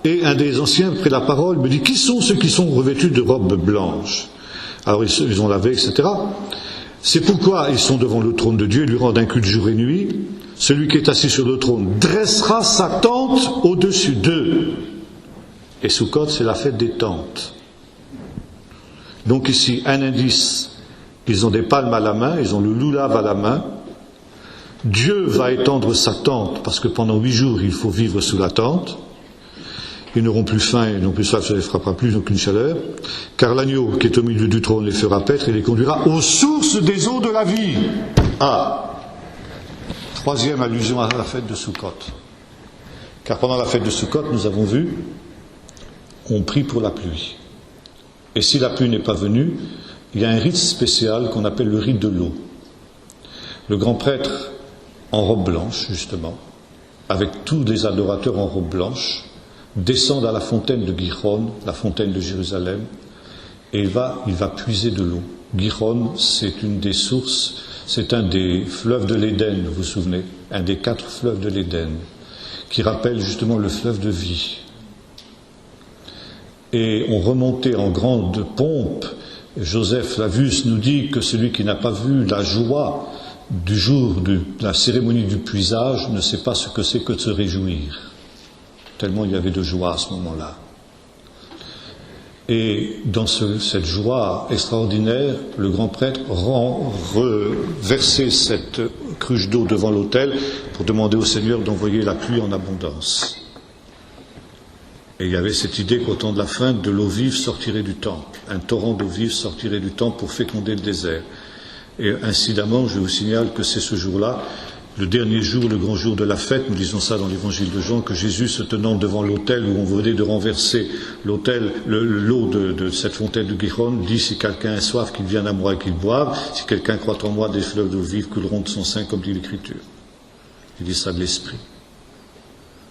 et un des anciens, après la parole, me dit, qui sont ceux qui sont revêtus de robes blanches? Alors ils ont lavé, etc. C'est pourquoi ils sont devant le trône de Dieu, ils lui rendent un culte jour et nuit. Celui qui est assis sur le trône dressera sa tente au-dessus d'eux. Et Sukkot, c'est la fête des tentes. Donc ici, un indice ils ont des palmes à la main, ils ont le loulav à la main. Dieu va étendre sa tente, parce que pendant 8 jours, il faut vivre sous la tente. Ils n'auront plus faim et non plus soif, ça ne les frappera plus, aucune chaleur. Car l'agneau qui est au milieu du trône les fera paître et les conduira aux sources des eaux de la vie. Ah, 3e allusion à la fête de Sukkot. Car pendant la fête de Sukkot, nous avons vu, on prie pour la pluie. Et si la pluie n'est pas venue, il y a un rite spécial qu'on appelle le rite de l'eau. Le grand prêtre, en robe blanche, justement, avec tous les adorateurs en robe blanche, descendent à la fontaine de Gihon, la fontaine de Jérusalem, et il va puiser de l'eau. Gihon, c'est une des sources, c'est un des fleuves de l'Éden, vous vous souvenez, un des 4 fleuves de l'Éden, qui rappelle justement le fleuve de vie. Et on remontait en grande pompe. Joseph Flavius nous dit que celui qui n'a pas vu la joie du jour de la cérémonie du puisage ne sait pas ce que c'est que de se réjouir. Tellement il y avait de joie à ce moment-là. Et dans cette joie extraordinaire, le grand prêtre reversait cette cruche d'eau devant l'autel pour demander au Seigneur d'envoyer la pluie en abondance. Et il y avait cette idée qu'au temps de la fin, de l'eau vive sortirait du temple. Un torrent d'eau vive sortirait du temple pour féconder le désert. Et incidemment, je vous signale que c'est ce jour-là, le dernier jour, le grand jour de la fête, nous lisons ça dans l'évangile de Jean, que Jésus, se tenant devant l'autel où on venait de renverser l'eau de cette fontaine de Gihon, dit: si quelqu'un a soif, qu'il vienne à moi et qu'il boive. Si quelqu'un croit en moi, des fleuves d'eau vive couleront de son sein, comme dit l'Écriture. Il dit ça de l'Esprit.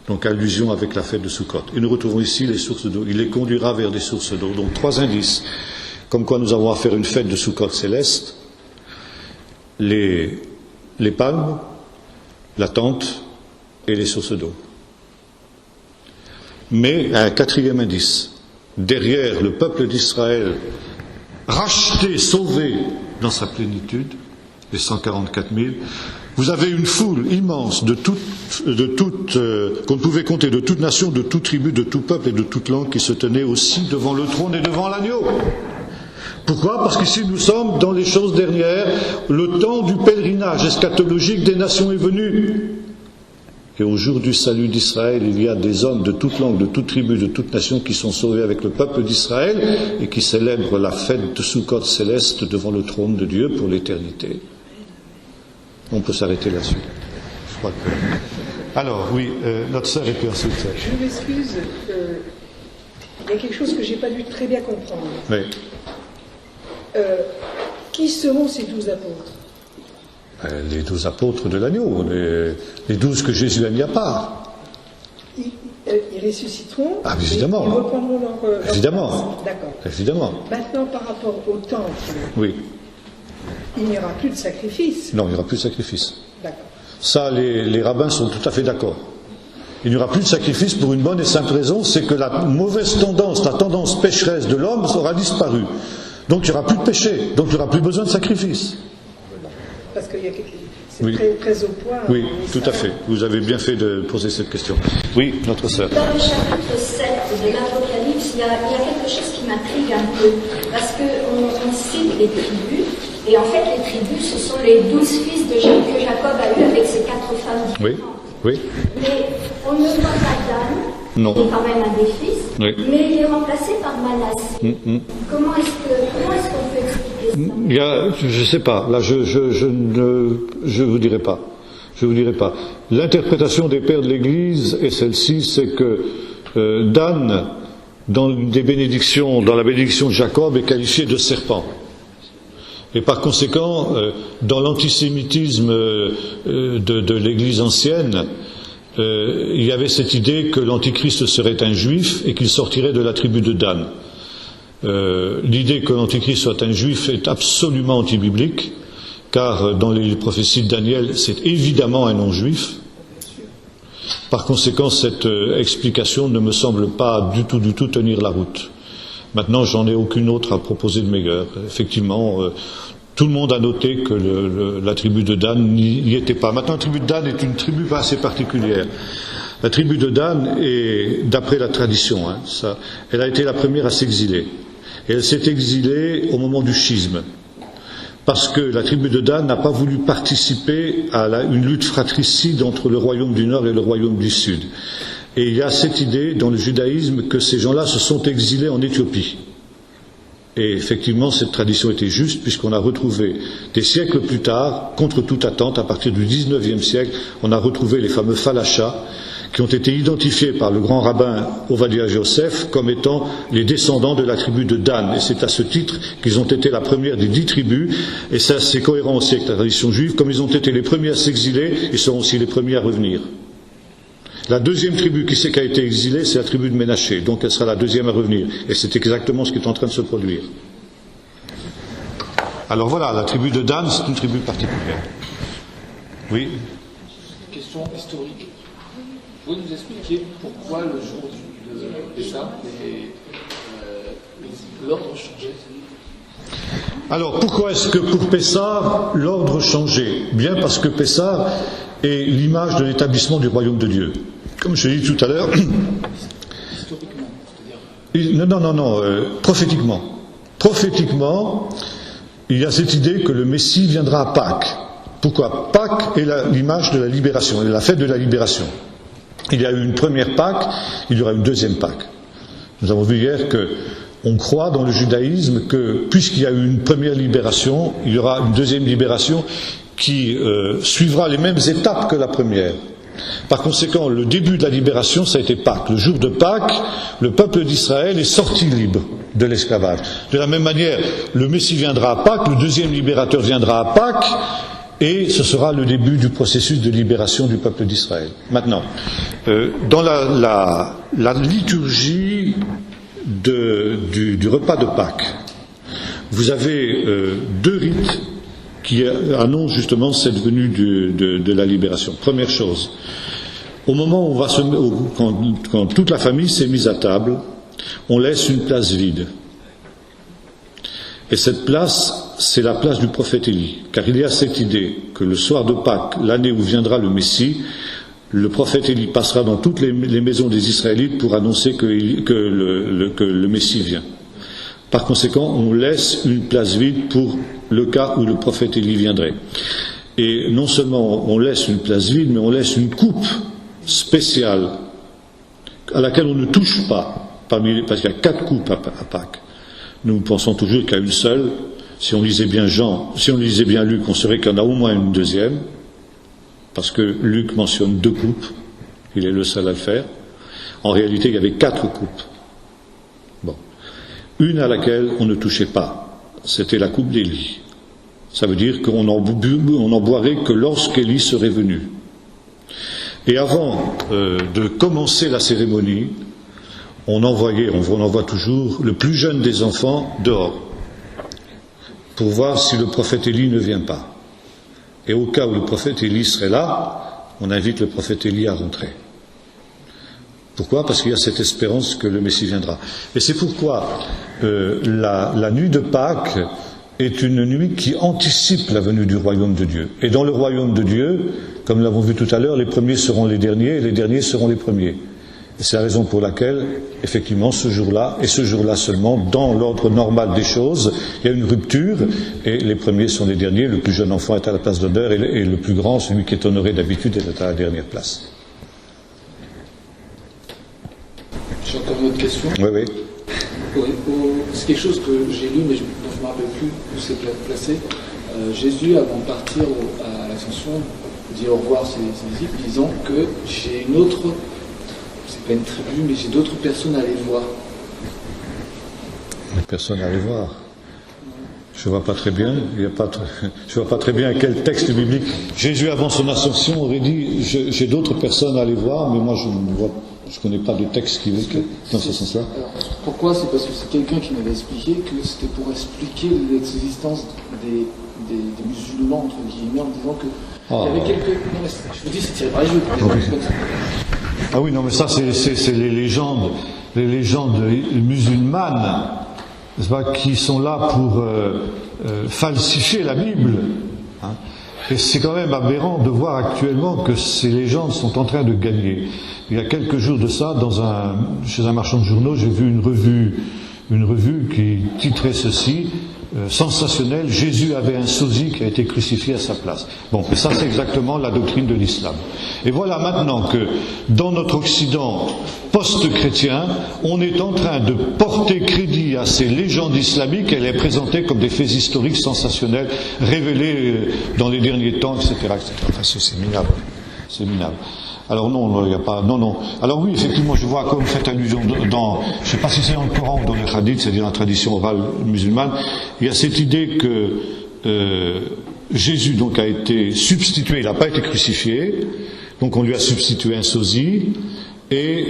Donc allusion avec la fête de Sukkot. Et nous retrouvons ici les sources d'eau. Il les conduira vers des sources d'eau. Donc 3 indices. Comme quoi nous avons à faire une fête de Sukkot céleste. Les palmes, la tente et les sources d'eau. Mais un 4e indice. Derrière le peuple d'Israël, racheté, sauvé dans sa plénitude, les 144 000, vous avez une foule immense qu'on ne pouvait compter, de toute nation, de toute tribu, de tout peuple et de toute langue qui se tenait aussi devant le trône et devant l'agneau. Pourquoi ? Parce qu'ici nous sommes dans les choses dernières, le temps du pèlerinage eschatologique des nations est venu. Et au jour du salut d'Israël, il y a des hommes de toute langue, de toute tribu, de toute nation qui sont sauvés avec le peuple d'Israël et qui célèbrent la fête de Sukkot céleste devant le trône de Dieu pour l'éternité. On peut s'arrêter là-dessus. Je crois que... Alors, oui, notre sœur et puis ensuite... Je m'excuse, il y a quelque chose que je n'ai pas dû très bien comprendre. Oui. Qui seront ces 12 apôtres ? Les 12 apôtres de l'agneau, les 12 que Jésus a mis à part. Ils ressusciteront. Ah, évidemment. Ils reprendront leur évidemment. place. D'accord. Évidemment. Maintenant, par rapport au temple, oui. Il n'y aura plus de sacrifice. Non, il n'y aura plus de sacrifice. D'accord. Ça, les rabbins sont tout à fait d'accord. Il n'y aura plus de sacrifice pour une bonne et simple raison, c'est que la mauvaise tendance, la tendance pécheresse de l'homme aura disparu. Donc il n'y aura plus de péché, donc il n'y aura plus besoin de sacrifice. Parce que c'est oui. très au point. Oui, tout à fait. Vous avez bien fait de poser cette question. Oui, notre sœur. Dans le chapitre 7 de l'Apocalypse, il y a quelque chose qui m'intrigue un peu. Parce qu'on cite les tribus, et en fait les tribus, ce sont les 12 fils que Jacob a eu avec ses 4 femmes différentes. Oui, oui. Mais on ne voit pas Dan, non. qui est quand même un des fils, oui. mais il est remplacé par Manassé. Comment est-ce qu'on peut expliquer ça ? Je ne sais pas. Là, je vous dirai pas. Je vous dirai pas. L'interprétation des pères de l'Église est celle-ci, c'est que Dan, dans la bénédiction de Jacob, est qualifié de serpent. Et par conséquent, dans l'antisémitisme de l'Église ancienne, il y avait cette idée que l'Antichrist serait un juif et qu'il sortirait de la tribu de Dan. L'idée que l'Antichrist soit un juif est absolument antibiblique, car dans les prophéties de Daniel, c'est évidemment un non-juif. Par conséquent, cette explication ne me semble pas du tout tenir la route. Maintenant, j'en ai aucune autre à proposer de meilleure. Effectivement, tout le monde a noté que la tribu de Dan n'y était pas. Maintenant, la tribu de Dan est une tribu assez particulière. La tribu de Dan est, d'après la tradition, elle a été la première à s'exiler. Et elle s'est exilée au moment du schisme. parce que la tribu de Dan n'a pas voulu participer à une lutte fratricide entre le royaume du Nord et le royaume du Sud. Et il y a cette idée dans le judaïsme que ces gens-là se sont exilés en Éthiopie. Et effectivement, cette tradition était juste, puisqu'on a retrouvé, des siècles plus tard, contre toute attente, à partir du XIXe siècle, on a retrouvé les fameux Falachas, qui ont été identifiés par le grand rabbin Ovadia Joseph comme étant les descendants de la tribu de Dan. Et c'est à ce titre qu'ils ont été la première des 10 tribus, et ça c'est cohérent aussi avec la tradition juive, comme ils ont été les premiers à s'exiler, ils seront aussi les premiers à revenir. La deuxième tribu qui a été exilée, c'est la tribu de Ménaché, donc elle sera la deuxième à revenir. Et c'est exactement ce qui est en train de se produire. Alors voilà, la tribu de Dan, c'est une tribu particulière. Oui. Question historique. Vous pouvez nous expliquer pourquoi le jour de Pessah, l'ordre changeait? Alors pourquoi est-ce que pour Pessah, l'ordre changeait? Bien parce que Pessah est l'image de l'établissement du royaume de Dieu. Comme je l'ai dit tout à l'heure. Historiquement, c'est-à-dire... Non, prophétiquement. Prophétiquement, il y a cette idée que le Messie viendra à Pâques. Pourquoi? Pâques est l'image de la libération, la fête de la libération. Il y a eu une première Pâques, il y aura une deuxième Pâques. Nous avons vu hier qu'on croit dans le judaïsme que, puisqu'il y a eu une première libération, il y aura une deuxième libération qui suivra les mêmes étapes que la première. Par conséquent, le début de la libération, ça a été Pâques. Le jour de Pâques, le peuple d'Israël est sorti libre de l'esclavage. De la même manière, le Messie viendra à Pâques, le deuxième libérateur viendra à Pâques, et ce sera le début du processus de libération du peuple d'Israël. Maintenant, dans la liturgie du repas de Pâques, vous avez 2 rites qui annonce justement cette venue de la libération. Première chose, au moment où quand toute la famille s'est mise à table, on laisse une place vide. Et cette place, c'est la place du prophète Élie. Car il y a cette idée que le soir de Pâques, l'année où viendra le Messie, le prophète Élie passera dans toutes les maisons des Israélites pour annoncer que le Messie vient. Par conséquent, on laisse une place vide pour le cas où le prophète Élie viendrait. Et non seulement on laisse une place vide, mais on laisse une coupe spéciale à laquelle on ne touche pas, parce qu'il y a 4 coupes à Pâques. Nous pensons toujours qu'il y a une seule. Si on lisait bien Luc, on saurait qu'il y en a au moins une deuxième, parce que Luc mentionne 2 coupes, il est le seul à le faire. En réalité, il y avait 4 coupes. Bon. Une à laquelle on ne touchait pas, c'était la coupe d'Élie. Ça veut dire qu'on n'en boirait que lorsqu'Élie serait venu. Et avant de commencer la cérémonie, on envoie toujours le plus jeune des enfants dehors, pour voir si le prophète Élie ne vient pas. Et au cas où le prophète Élie serait là, on invite le prophète Élie à rentrer. Pourquoi? Parce qu'il y a cette espérance que le Messie viendra. Et c'est pourquoi la nuit de Pâques est une nuit qui anticipe la venue du royaume de Dieu. Et dans le royaume de Dieu, comme nous l'avons vu tout à l'heure, les premiers seront les derniers et les derniers seront les premiers. Et c'est la raison pour laquelle, effectivement, ce jour-là, et ce jour-là seulement, dans l'ordre normal des choses, il y a une rupture, et les premiers sont les derniers, le plus jeune enfant est à la place d'honneur, et le plus grand, celui qui est honoré d'habitude, est à la dernière place. J'ai encore une autre question. Oui. C'est quelque chose que j'ai lu, mais je ne me rappelle plus où c'est placé. Jésus, avant de partir à l'Ascension, dit au revoir à ses disciples, disant que j'ai une autre... C'est pas une tribu, mais j'ai d'autres personnes à aller voir. Des personnes à aller voir. Je vois pas très bien. Je vois pas très bien quel texte biblique. Jésus avant son ascension aurait dit j'ai d'autres personnes à aller voir, mais moi je connais pas de texte qui dans ce sens-là. Alors, pourquoi? C'est parce que c'est quelqu'un qui m'avait expliqué que c'était pour expliquer l'existence des musulmans entre guillemets en disant que il y avait quelques. Non, mais je vous dis c'est tiré par les yeux. Ah oui, non, mais ça, c'est les légendes musulmanes, n'est-ce pas, qui sont là pour falsifier la Bible. Hein. Et c'est quand même aberrant de voir actuellement que ces légendes sont en train de gagner. Il y a quelques jours de ça, chez un marchand de journaux, j'ai vu une revue une revue qui titrait ceci, sensationnel, Jésus avait un sosie qui a été crucifié à sa place. Bon, mais ça c'est exactement la doctrine de l'islam. Et voilà maintenant que dans notre Occident post-chrétien, on est en train de porter crédit à ces légendes islamiques et les présenter comme des faits historiques sensationnels, révélés dans les derniers temps, etc. etc. Enfin, c'est minable. C'est minable. Alors non, il n'y a pas... Non. Alors oui, effectivement, je vois comme vous faites allusion dans... Je ne sais pas si c'est dans le Coran ou dans les hadiths, c'est-à-dire dans la tradition orale musulmane, il y a cette idée que Jésus donc a été substitué, il n'a pas été crucifié, donc on lui a substitué un sosie, et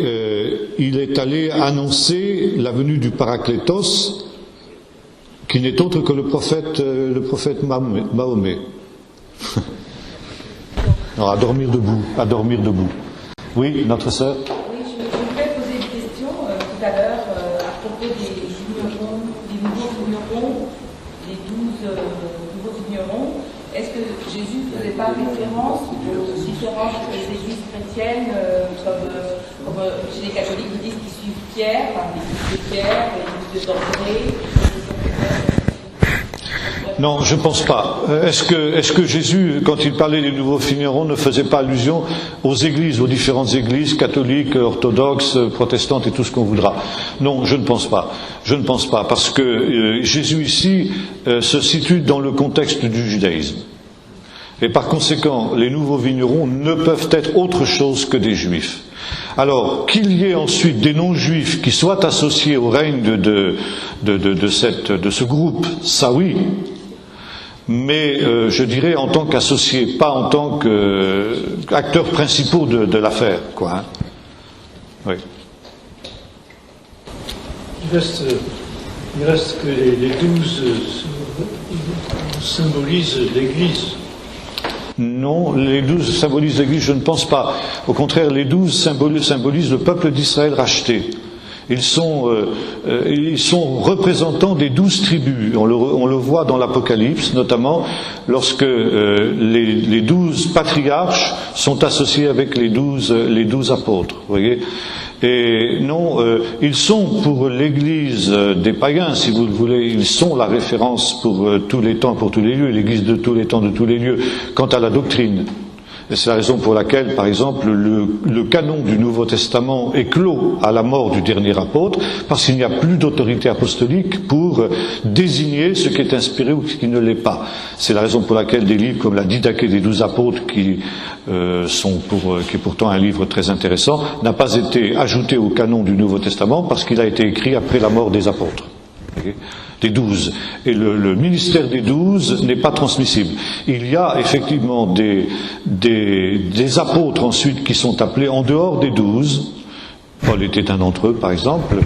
il est allé annoncer la venue du Paraclétos, qui n'est autre que le prophète Mahomet. Alors, à dormir debout. Oui, notre sœur. Oui, je voudrais poser une question tout à l'heure à propos des vignerons, des nouveaux vignerons, les 12 nouveaux vignerons. Est-ce que Jésus ne faisait pas référence aux différentes églises chrétiennes, comme chez les catholiques qui disent qu'ils suivent Pierre, enfin, l'église de Pierre, l'église de André, Non, je ne pense pas. Est-ce que Jésus, quand il parlait des nouveaux vignerons, ne faisait pas allusion aux églises, aux différentes églises catholiques, orthodoxes, protestantes et tout ce qu'on voudra? Non, je ne pense pas. Je ne pense pas, parce que Jésus ici se situe dans le contexte du judaïsme. Et par conséquent, les nouveaux vignerons ne peuvent être autre chose que des juifs. Alors, qu'il y ait ensuite des non-juifs qui soient associés au règne de ce groupe, ça oui. Mais je dirais en tant qu'associés, pas en tant qu'acteurs principaux de l'affaire, quoi. Hein. Oui. Il reste que les 12 symbolisent l'Église. Non, les 12 symbolisent l'Église, je ne pense pas. Au contraire, les 12 symbolisent le peuple d'Israël racheté. Ils sont représentants des 12 tribus. On le voit dans l'Apocalypse, notamment lorsque les 12 patriarches sont associés avec les 12 apôtres. Vous voyez ? Et non, ils sont pour l'Église des païens, si vous le voulez, ils sont la référence pour tous les temps, pour tous les lieux, l'Église de tous les temps, de tous les lieux, quant à la doctrine. Et c'est la raison pour laquelle, par exemple, le canon du Nouveau Testament est clos à la mort du dernier apôtre, parce qu'il n'y a plus d'autorité apostolique pour désigner ce qui est inspiré ou ce qui ne l'est pas. C'est la raison pour laquelle des livres comme la Didaché des 12 apôtres, qui est pourtant un livre très intéressant, n'a pas été ajouté au canon du Nouveau Testament, parce qu'il a été écrit après la mort des apôtres. Okay, des 12. Et le ministère des 12 n'est pas transmissible. Il y a effectivement des apôtres ensuite qui sont appelés en dehors des 12. Paul était un d'entre eux, par exemple,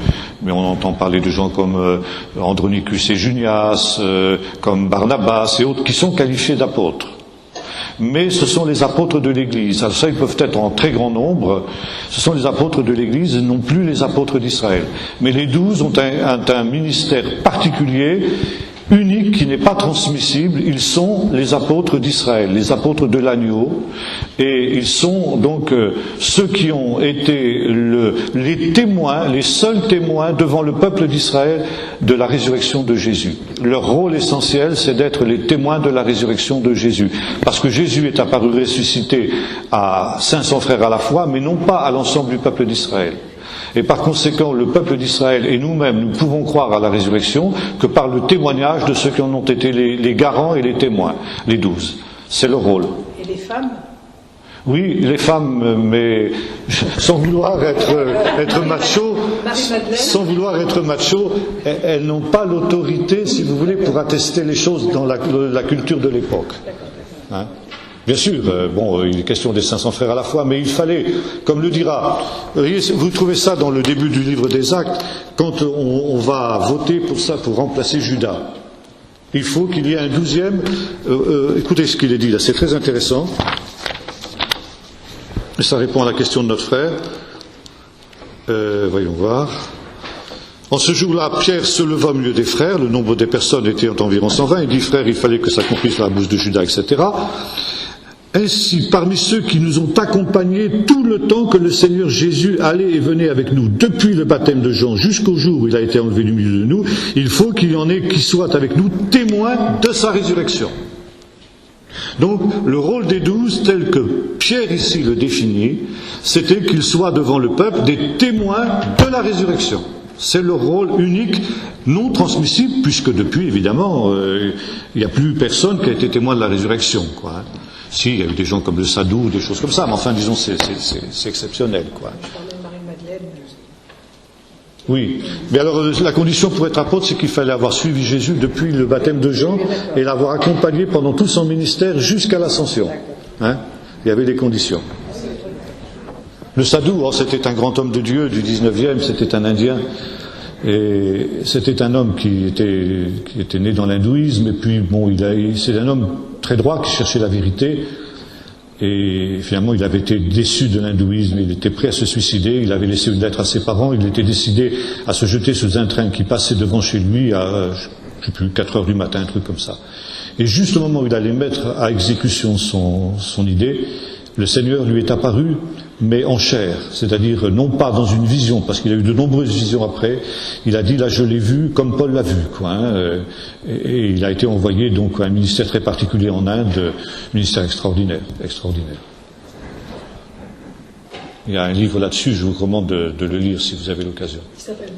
mais on entend parler de gens comme Andronicus et Junias, comme Barnabas et autres, qui sont qualifiés d'apôtres. Mais ce sont les apôtres de l'Église. Alors ça, ils peuvent être en très grand nombre. Ce sont les apôtres de l'Église, non plus les apôtres d'Israël. Mais les 12 ont un ministère particulier, unique, qui n'est pas transmissible. Ils sont les apôtres d'Israël, les apôtres de l'agneau. Et ils sont donc ceux qui ont été les témoins, les seuls témoins devant le peuple d'Israël de la résurrection de Jésus. Leur rôle essentiel, c'est d'être les témoins de la résurrection de Jésus. Parce que Jésus est apparu ressuscité à 500 frères à la fois, mais non pas à l'ensemble du peuple d'Israël. Et par conséquent, le peuple d'Israël et nous-mêmes, nous pouvons croire à la résurrection que par le témoignage de ceux qui en ont été les garants et les témoins, les 12. C'est leur rôle. Et les femmes ? Oui, les femmes, mais sans vouloir être macho, elles n'ont pas l'autorité, si vous voulez, pour attester les choses dans la culture de l'époque. Hein ? Bien sûr, il est question des 500 frères à la fois, mais il fallait, comme le dira, vous trouvez ça dans le début du livre des Actes, quand on va voter pour ça, pour remplacer Judas. Il faut qu'il y ait un 12e, écoutez ce qu'il est dit là, c'est très intéressant. Et ça répond à la question de notre frère. Voyons voir. En ce jour-là, Pierre se leva au milieu des frères. Le nombre des personnes était environ 120. Il dit, frères, il fallait que s'accomplisse la bouche de Judas, etc. ainsi parmi ceux qui nous ont accompagnés tout le temps que le Seigneur Jésus allait et venait avec nous, depuis le baptême de Jean jusqu'au jour où il a été enlevé du milieu de nous, il faut qu'il y en ait qui soient avec nous témoins de sa résurrection. Donc, le rôle des 12, tel que Pierre ici le définit, c'était qu'ils soient devant le peuple des témoins de la résurrection. C'est leur rôle unique, non transmissible, puisque depuis, évidemment, il n'y a plus personne qui a été témoin de la résurrection, quoi. Si, il y a eu des gens comme le Sadou, des choses comme ça, mais enfin, disons, c'est exceptionnel, quoi. Je parlais de Marie-Madeleine. Oui, mais alors la condition pour être apôtre, c'est qu'il fallait avoir suivi Jésus depuis le baptême de Jean et l'avoir accompagné pendant tout son ministère jusqu'à l'ascension. Hein? Il y avait des conditions. Le Sadhu, c'était un grand homme de Dieu du 19e, c'était un Indien, et c'était un homme qui était né dans l'hindouisme, et puis bon, c'est un homme très droit qui cherchait la vérité. Et finalement, il avait été déçu de l'hindouisme, il était prêt à se suicider, il avait laissé une lettre à ses parents, il était décidé à se jeter sous un train qui passait devant chez lui à, je sais plus, 4 heures du matin, un truc comme ça. Et juste au moment où il allait mettre à exécution son idée, le Seigneur lui est apparu, mais en chair, c'est-à-dire non pas dans une vision, parce qu'il a eu de nombreuses visions après, il a dit là je l'ai vu comme Paul l'a vu, quoi, hein, et il a été envoyé donc à un ministère très particulier en Inde, ministère extraordinaire. Il y a un livre là-dessus, je vous recommande de le lire si vous avez l'occasion. Qui s'appelle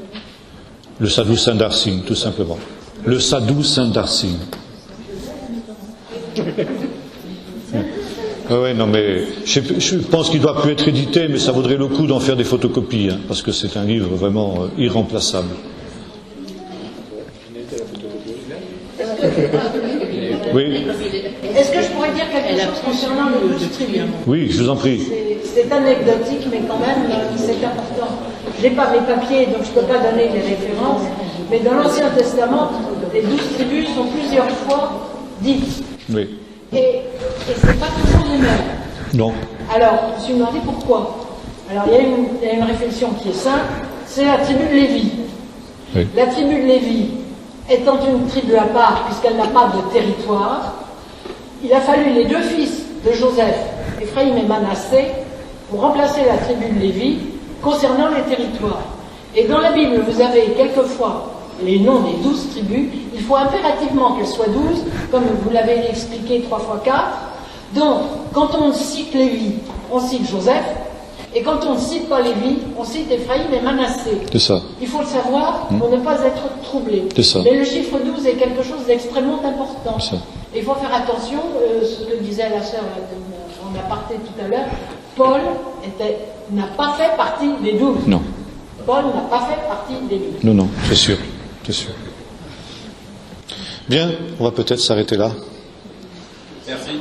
Le Sadhu Sundar Singh, tout simplement. Le Sadhu Sundar Singh. Oui, non, mais je pense qu'il ne doit plus être édité, mais ça vaudrait le coup d'en faire des photocopies, hein, parce que c'est un livre vraiment irremplaçable. Oui. Est-ce que je pourrais dire quelque chose concernant le 12 tribus? Oui, je vous en prie. C'est anecdotique, mais quand même, c'est important. Je n'ai pas mes papiers, donc je ne peux pas donner les références, mais dans l'Ancien Testament, les 12 tribus sont plusieurs fois dites. Oui. Et ce n'est pas toujours les mêmes. Non. Alors, je me suis demandé pourquoi. Alors, il y a une réflexion qui est simple, c'est la tribu de Lévi. Oui. La tribu de Lévi étant une tribu à part, puisqu'elle n'a pas de territoire, il a fallu les 2 fils de Joseph, Éphraïm et Manassé, pour remplacer la tribu de Lévi concernant les territoires. Et dans la Bible, vous avez quelquefois les noms des 12 tribus, il faut impérativement qu'elles soient 12, comme vous l'avez expliqué 3 fois 4. Donc, quand on cite Lévi, on cite Joseph, et quand on ne cite pas Lévi, on cite Éphraïm et Manassé. C'est ça. Il faut le savoir pour ne pas être troublé. C'est ça. Mais le chiffre 12 est quelque chose d'extrêmement important. C'est ça. Il faut faire attention, ce que disait la sœur en aparté tout à l'heure, Paul n'a pas fait partie des 12. Non. Paul n'a pas fait partie des 12. Non, non, c'est sûr. C'est sûr. Bien, on va peut-être s'arrêter là. Merci.